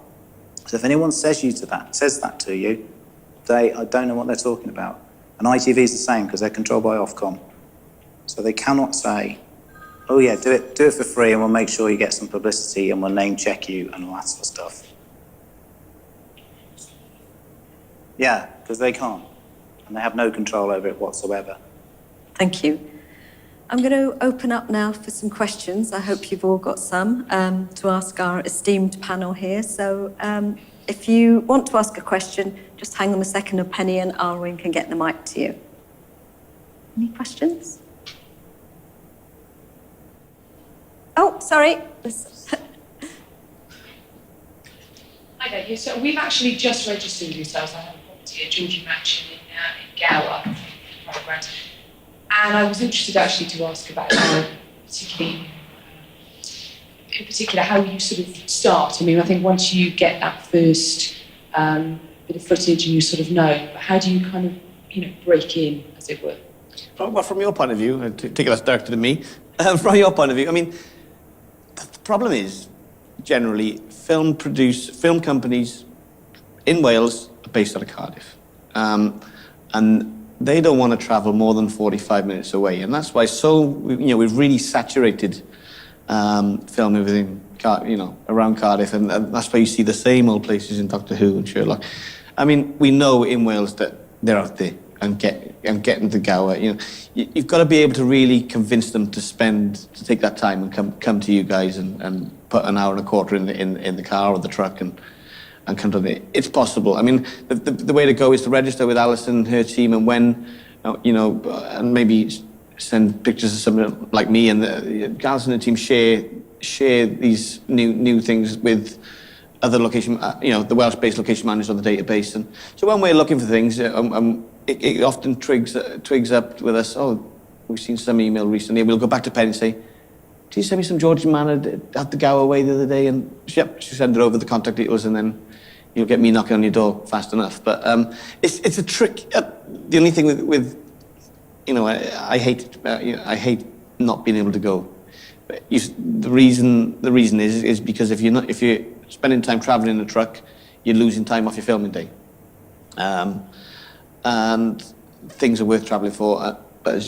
So if anyone says that to you, I don't know what they're talking about. And ITV is the same, because they're controlled by Ofcom. So they cannot say, oh yeah, do it for free, and we'll make sure you get some publicity, and we'll name check you and all that sort of stuff. Yeah, because they can't, and they have no control over it whatsoever. Thank you. I'm going to open up now for some questions. I hope you've all got some to ask our esteemed panel here. So if you want to ask a question, just hang on a second, and Penny and Arwin can get the mic to you. Any questions? Oh, sorry. Hi there. Yeah, so we've actually just registered yourselves. I have a property at Georgie Mansion in Gower, programme. And I was interested actually to ask about in particular how you sort of start. I mean, I think once you get that first bit of footage and you sort of know, but how do you kind of, break in, as it were? From your point of view, take it as directed at me, from your point of view, I mean, the problem is, generally, film companies in Wales are based out of Cardiff. And they don't want to travel more than 45 minutes away. And that's why we've really saturated filming within, around Cardiff. And that's why you see the same old places in Doctor Who and Sherlock. I mean, we know in Wales that they're out there and getting to Gower. You've got to be able to really convince them to take that time and come to you guys and put an hour and a quarter in the car or the truck and come to the. It's possible. I mean, the way to go is to register with Alison and her team, and when, and maybe send pictures of someone like me, and Alison and the team share these new things with other location, the Welsh-based location managers on the database. And so when we're looking for things, it often twigs up with us, oh, we've seen some email recently, and we'll go back to Penny and say, did you send me some Georgian man at the Gower Way the other day? And yep, she sent it over the contact details, and then you'll get me knocking on your door fast enough. But it's a trick. The only thing with I hate not being able to go. But the reason is because if you're spending time traveling in a truck, you're losing time off your filming day. And things are worth traveling for. But as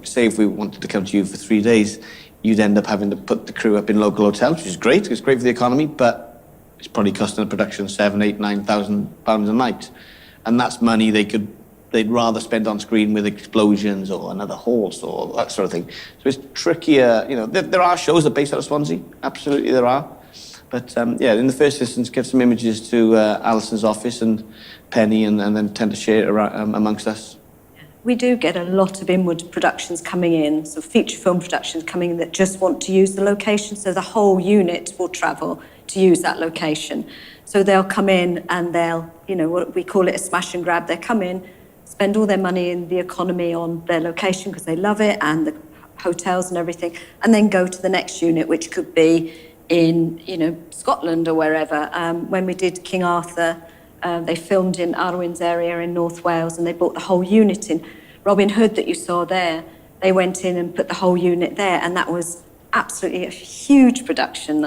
say if we wanted to come to you for 3 days, you'd end up having to put the crew up in local hotels, which is great. It's great for the economy, but it's probably costing the production £7,000, £8,000, £9,000 a night, and that's money they'd rather spend on screen with explosions or another horse or that sort of thing. So it's trickier. There are shows that are based out of Swansea. Absolutely, there are. But in the first instance, get some images to Alison's office and Penny, and then tend to share it around, amongst us. We do get a lot of inward productions coming in, so feature film productions coming in that just want to use the location, so the whole unit will travel to use that location. So they'll come in and they'll, what we call it a smash and grab. They come in, spend all their money in the economy on their location because they love it and the hotels and everything, and then go to the next unit, which could be in, Scotland or wherever. When we did King Arthur, they filmed in Arwen's area in North Wales, and they brought the whole unit in. Robin Hood that you saw there, they went in and put the whole unit there, and that was absolutely a huge production.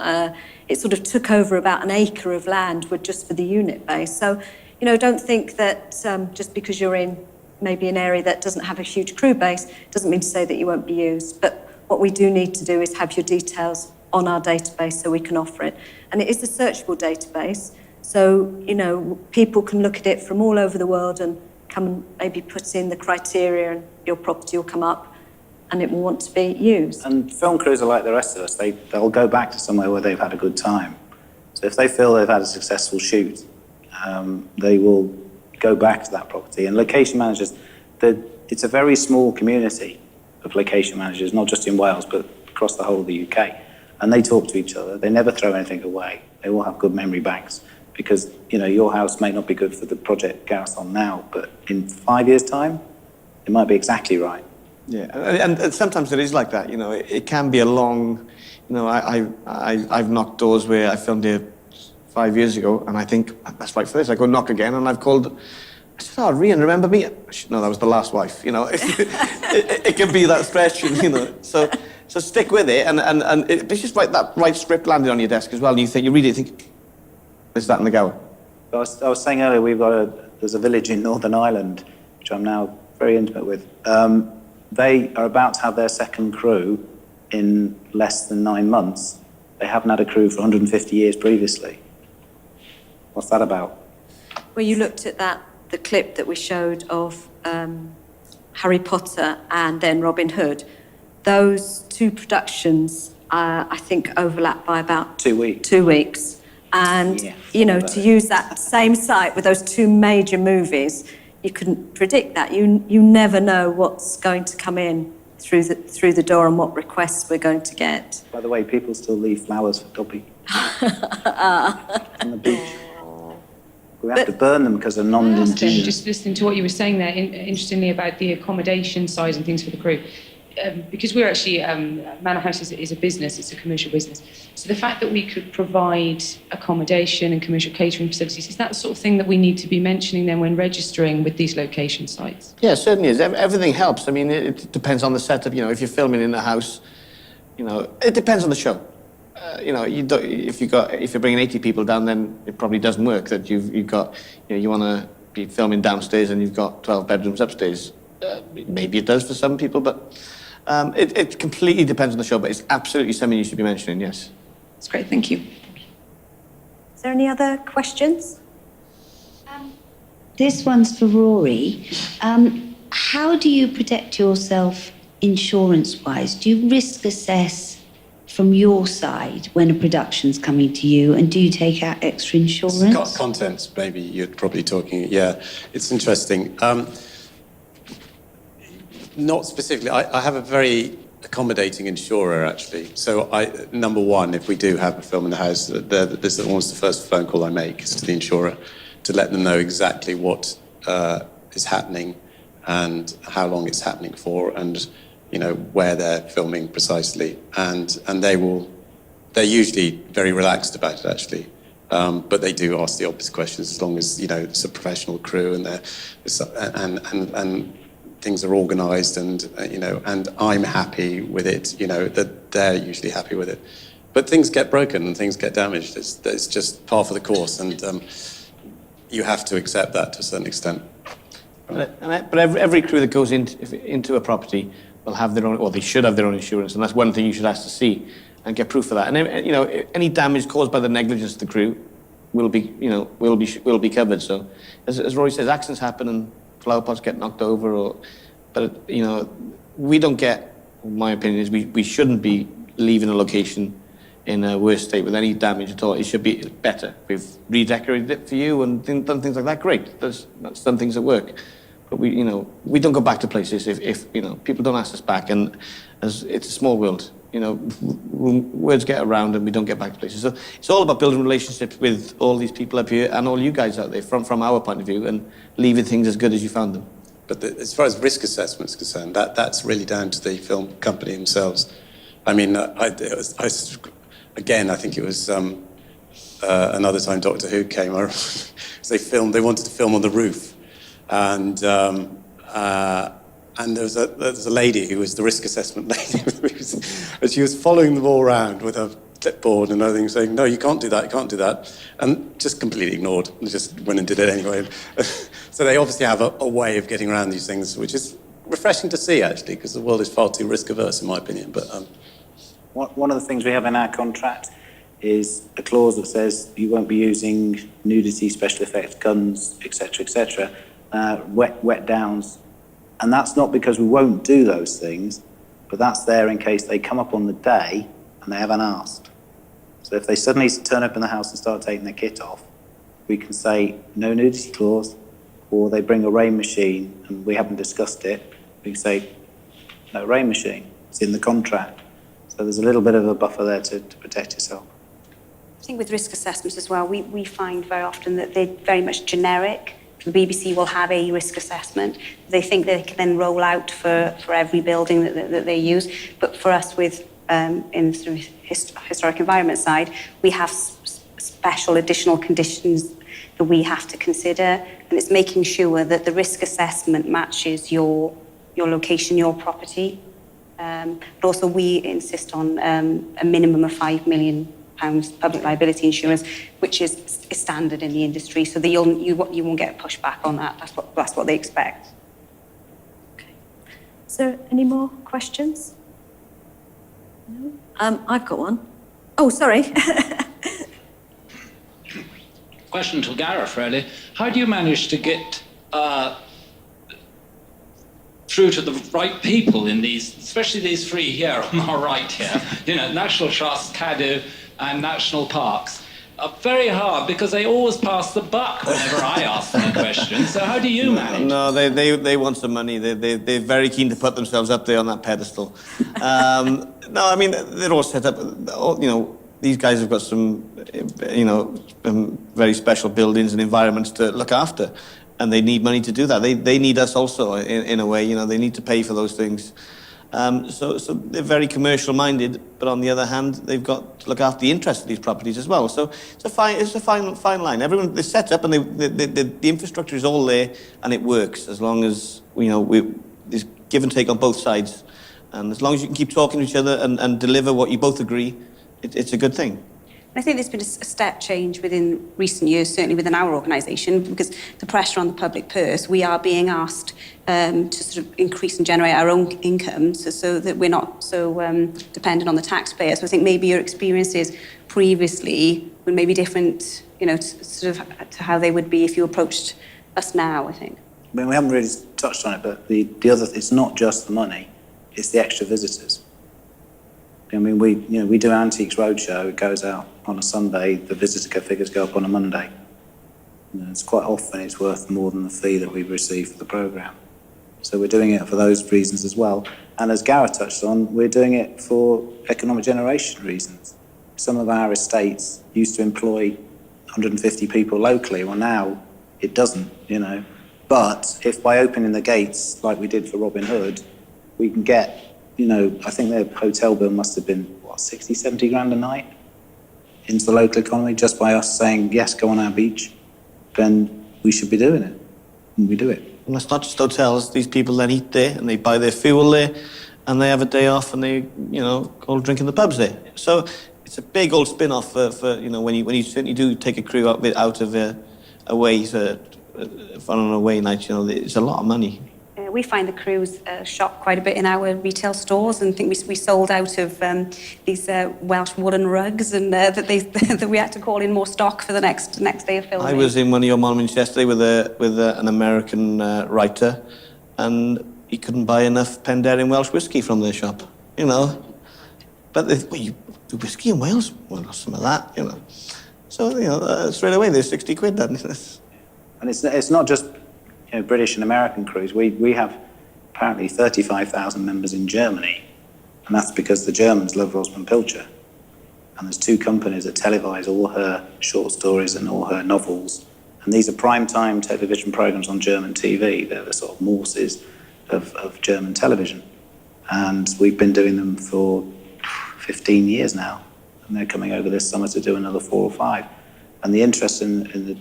It sort of took over about an acre of land just for the unit base. So, don't think that just because you're in maybe an area that doesn't have a huge crew base, doesn't mean to say that you won't be used. But what we do need to do is have your details on our database so we can offer it. And it is a searchable database. So, people can look at it from all over the world and come and maybe put in the criteria, and your property will come up and it will want to be used. And film crews are like the rest of us. They'll go back to somewhere where they've had a good time. So if they feel they've had a successful shoot, they will go back to that property. And location managers, it's a very small community of location managers, not just in Wales, but across the whole of the UK. And they talk to each other. They never throw anything away. They all have good memory banks. Because, your house may not be good for the project Gareth's on now, but in 5 years' time, it might be exactly right. Yeah, and sometimes it is like that, It can be a long, I've knocked doors where I filmed here 5 years ago, and I think, that's right for this. I go knock again, and I've called, I said, oh, Rian, remember me? No, that was the last wife, It can be that stretch, So stick with it, and it's just like that right script landed on your desk as well, and you read it, you think, is that in the Gower? I was saying earlier, there's a village in Northern Ireland, which I'm now very intimate with. They are about to have their second crew in less than 9 months. They haven't had a crew for 150 years previously. What's that about? Well, you looked at the clip that we showed of Harry Potter and then Robin Hood. Those two productions, I think, overlap by about 2 weeks. 2 weeks. And, to use that same site with those two major movies, you couldn't predict that. You never know what's going to come in through the door and what requests we're going to get. By the way, people still leave flowers for Dobby on the beach. We have to burn them because they're non-indigenous. Just listening to what you were saying there, interestingly about the accommodation size and things for the crew. Because we're actually, Manor House is a business, it's a commercial business. So the fact that we could provide accommodation and commercial catering facilities, is that the sort of thing that we need to be mentioning then when registering with these location sites? Yeah, it certainly is. Everything helps. I mean, it depends on the setup. If you're filming in a house, it depends on the show. If you're bringing 80 people down, then it probably doesn't work. That you've got, you want to be filming downstairs and you've got 12 bedrooms upstairs. Maybe it does for some people, but it completely depends on the show. But it's absolutely something you should be mentioning. Yes. That's great. Thank you. Is there any other questions? This one's for Rory. How do you protect yourself insurance-wise? Do you risk assess from your side when a production's coming to you, and do you take out extra insurance? Contents, maybe you're probably talking. Yeah, it's interesting. Not specifically. I have a very accommodating insurer, actually. So, number one, if we do have a film in the house, this is almost the first phone call I make is to the insurer to let them know exactly what is happening and how long it's happening for, and where they're filming precisely. And they're usually very relaxed about it, actually. But they do ask the obvious questions, as long as it's a professional crew and things are organised, and and I'm happy with it. That they're usually happy with it. But things get broken and things get damaged. It's just par for the course, and you have to accept that to a certain extent. But every crew that goes into a property will have their own, or they should have their own insurance, and that's one thing you should ask to see and get proof of that. And any damage caused by the negligence of the crew will be covered. So, as Rory says, accidents happen and flower pots get knocked over, but we don't get. My opinion is we shouldn't be leaving a location in a worse state with any damage at all. It should be better. We've redecorated it for you and done things like that. Great. That's done things that work. But we don't go back to places if people don't ask us back, and as it's a small world. Words get around and we don't get back to places. So it's all about building relationships with all these people up here and all you guys out there from our point of view, and leaving things as good as you found them. But as far as risk assessment is concerned, that's really down to the film company themselves. I mean, I think it was another time Doctor Who came. They wanted to film on the roof, and there was a lady who was the risk assessment lady, and she was following them all around with a clipboard and everything, saying, "No, you can't do that, you can't do that," and just completely ignored. And just went and did it anyway. So they obviously have a way of getting around these things, which is refreshing to see, actually, because the world is far too risk averse, in my opinion. But one of the things we have in our contract is a clause that says you won't be using nudity, special effects, guns, etc., wet downs. And that's not because we won't do those things, but that's there in case they come up on the day and they haven't asked. So if they suddenly turn up in the house and start taking their kit off, we can say no nudity clause, or they bring a rain machine and we haven't discussed it, we can say no rain machine, it's in the contract. So there's a little bit of a buffer there to protect yourself. I think with risk assessments as well, we find very often that they're very much generic. The BBC will have a risk assessment. They think they can then roll out for every building that they use. But for us, in the historic environment side, we have special additional conditions that we have to consider, and it's making sure that the risk assessment matches your location, your property. But also, we insist on a minimum of £5 million public liability insurance, which is standard in the industry, so that you won't get pushback on that. That's what they expect. Okay. Is there any more questions? No? I've got one. Oh, sorry. Question to Gareth, really. How do you manage to get through to the right people in these, especially these three here on our right here, National Trust, Cadw, and National Parks? Very hard, because they always pass the buck whenever I ask them a question. So how do you manage? No, they want some money. They're very keen to put themselves up there on that pedestal. No, I mean, they're all set up. These guys have got some, very special buildings and environments to look after, and they need money to do that. They need us also, in a way. They need to pay for those things. So they're very commercial minded, but on the other hand, they've got to look after the interest of these properties as well. So it's a fine line. Everyone, they're set up, and the infrastructure is all there, and it works as long as there's give and take on both sides, and as long as you can keep talking to each other and deliver what you both agree, it's a good thing. I think there's been a step change within recent years, certainly within our organisation, because the pressure on the public purse, we are being asked to sort of increase and generate our own income so that we're not so dependent on the taxpayer. So I think maybe your experiences previously were maybe different, to how they would be if you approached us now, I think. I mean, we haven't really touched on it, but the other, it's not just the money, it's the extra visitors. I mean, we do Antiques Roadshow. It goes out on a Sunday. The visitor figures go up on a Monday. It's quite often it's worth more than the fee that we receive for the programme. So we're doing it for those reasons as well. And as Gareth touched on, we're doing it for economic generation reasons. Some of our estates used to employ 150 people locally. Well, now it doesn't, you know. But if by opening the gates, like we did for Robin Hood, we can get, you know, I think their hotel bill must have been, 60, 70 grand a night into the local economy just by us saying, yes, go on our beach, then we should be doing it. And we do it. And it's not just hotels. These people then eat there and they buy their fuel there and they have a day off and they, you know, go drink in the pubs there. So it's a big old spin-off for you know, when you certainly do take a crew out of away for an away night, you know, it's a lot of money. We find the crews shop quite a bit in our retail stores, and I think we sold out of these Welsh woolen rugs, and that we had to call in more stock for the next day of filming. I was in one of your monuments yesterday with an American writer, and he couldn't buy enough Penderyn Welsh whiskey from their shop, you know. But you do whiskey in Wales? Well, some of that, you know. So, you know, straight away there's 60 quid then. And it's not just, you know, British and American crews. We have apparently 35,000 members in Germany, and that's because the Germans love Rosamund Pilcher. And there's 2 companies that televise all her short stories and all her novels. And these are prime-time television programmes on German TV. They're the sort of Morses of German television. And we've been doing them for 15 years now. And they're coming over this summer to do another 4 or 5. And the interest in the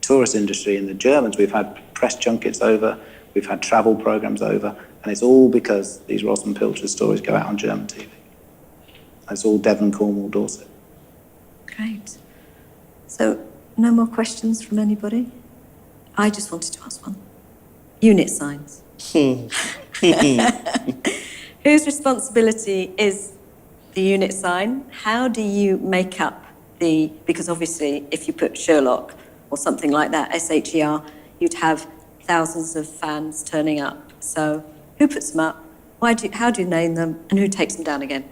tourist industry in the Germans, we've had press junkets over, we've had travel programmes over, and it's all because these Rosamund Pilcher stories go out on German TV. It's all Devon, Cornwall, Dorset. Great. So, no more questions from anybody? I just wanted to ask one. Unit signs. Whose responsibility is the unit sign? How do you make up because obviously if you put Sherlock or something like that, SHER, you'd have thousands of fans turning up. So who puts them up? How do you name them? And who takes them down again?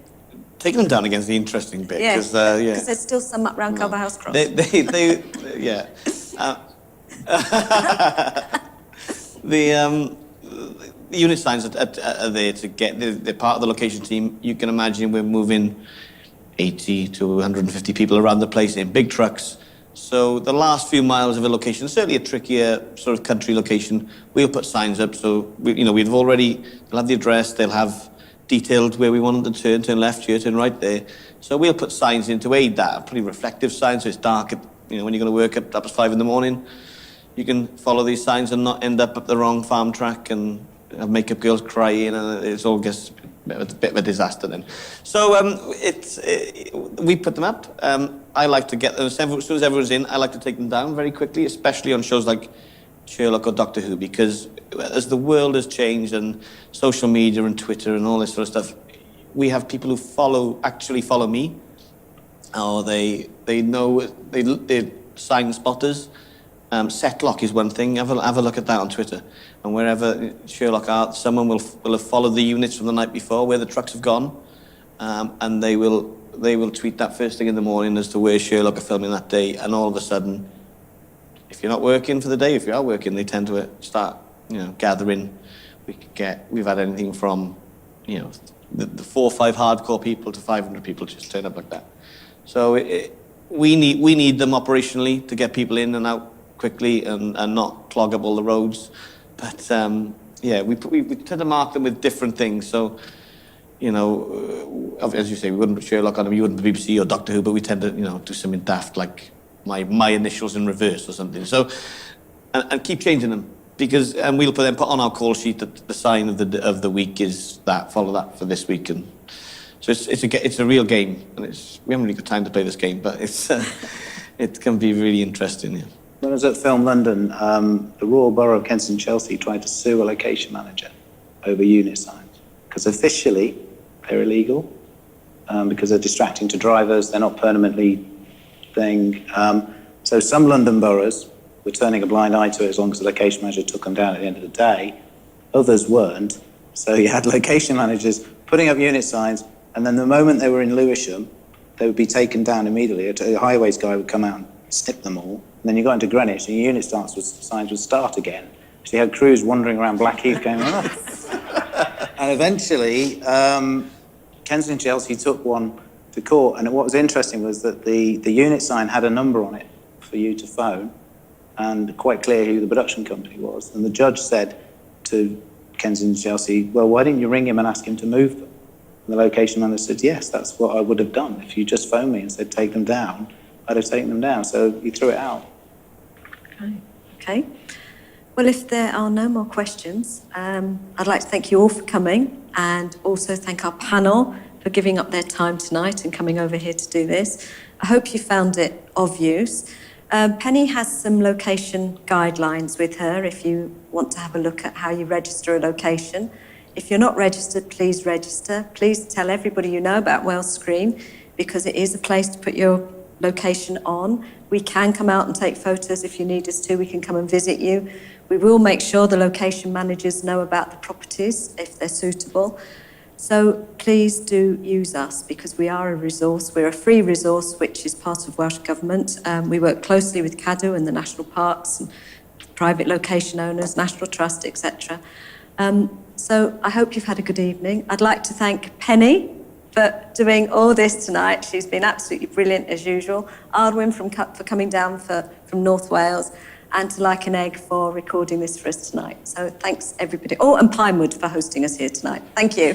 Taking them down again is the interesting bit. Yeah, because there's still some up round Culver House Cross. Yeah. The unit signs are there to get, they're part of the location team. You can imagine we're moving 80 to 150 people around the place in big trucks. So the last few miles of a location, certainly a trickier sort of country location, we'll put signs up. So, they'll have the address, they'll have detailed where we want them to turn left here, turn right there. So we'll put signs in to aid that, pretty reflective signs, so it's dark, when you're going to work at 5 in the morning. You can follow these signs and not end up the wrong farm track and have makeup girls crying, and it all gets a bit of a disaster then. So we put them up. I like to get them, as soon as everyone's in, I like to take them down very quickly, especially on shows like Sherlock or Doctor Who, because as the world has changed and social media and Twitter and all this sort of stuff, we have people who actually follow me, or they're sign spotters. Setlock is one thing. Have a look at that on Twitter. And wherever Sherlock are, someone will have followed the units from the night before, where the trucks have gone, and they will tweet that first thing in the morning as to where Sherlock are filming that day. And all of a sudden, if you're not working for the day, if you are working, they tend to start gathering. We've had anything from the 4 or 5 hardcore people to 500 people just turn up like that. So we need them operationally to get people in and out quickly and not clog up all the roads. But we tend to mark them with different things. So, as you say, we wouldn't put Sherlock on them, you wouldn't the BBC or Doctor Who, but we tend to, do something daft like my initials in reverse or something. So, and keep changing them, because we'll put on our call sheet that the sign of the week is that, follow that for this week. And so it's a real game, and we haven't really got time to play this game, but it can be really interesting. Yeah. When I was at Film London, the Royal Borough of Kensington and Chelsea tried to sue a location manager over unit signs, because officially they're illegal, because they're distracting to drivers, they're not permanently thing. So some London boroughs were turning a blind eye to it as long as the location manager took them down at the end of the day. Others weren't. So you had location managers putting up unit signs, and then the moment they were in Lewisham, they would be taken down immediately. A highways guy would come out and snip them all. And then you go into Greenwich and your unit signs would start again. She had crews wandering around Blackheath going, oh. And eventually, Kensington and Chelsea took one to court. And what was interesting was that the unit sign had a number on it for you to phone, and quite clear who the production company was. And the judge said to Kensington and Chelsea, well, why didn't you ring him and ask him to move them? And the location manager said, yes, that's what I would have done. If you just phoned me and said, take them down, I'd have taken them down. So he threw it out. Okay. Well, if there are no more questions, I'd like to thank you all for coming, and also thank our panel for giving up their time tonight and coming over here to do this. I hope you found it of use. Penny has some location guidelines with her if you want to have a look at how you register a location. If you're not registered, please register. Please tell everybody you know about Wales Screen, because it is a place to put your location on. We can come out and take photos if you need us to. We can come and visit you. We will make sure the location managers know about the properties if they're suitable. So please do use us, because we are a resource. We're a free resource, which is part of Welsh Government. We work closely with Cadw and the national parks and private location owners, National Trust, etc. So I hope you've had a good evening. I'd like to thank Penny for doing all this tonight. She's been absolutely brilliant as usual. Ardwin for coming down from North Wales, and to Like an Egg for recording this for us tonight. So thanks everybody. Oh, and Pinewood for hosting us here tonight. Thank you.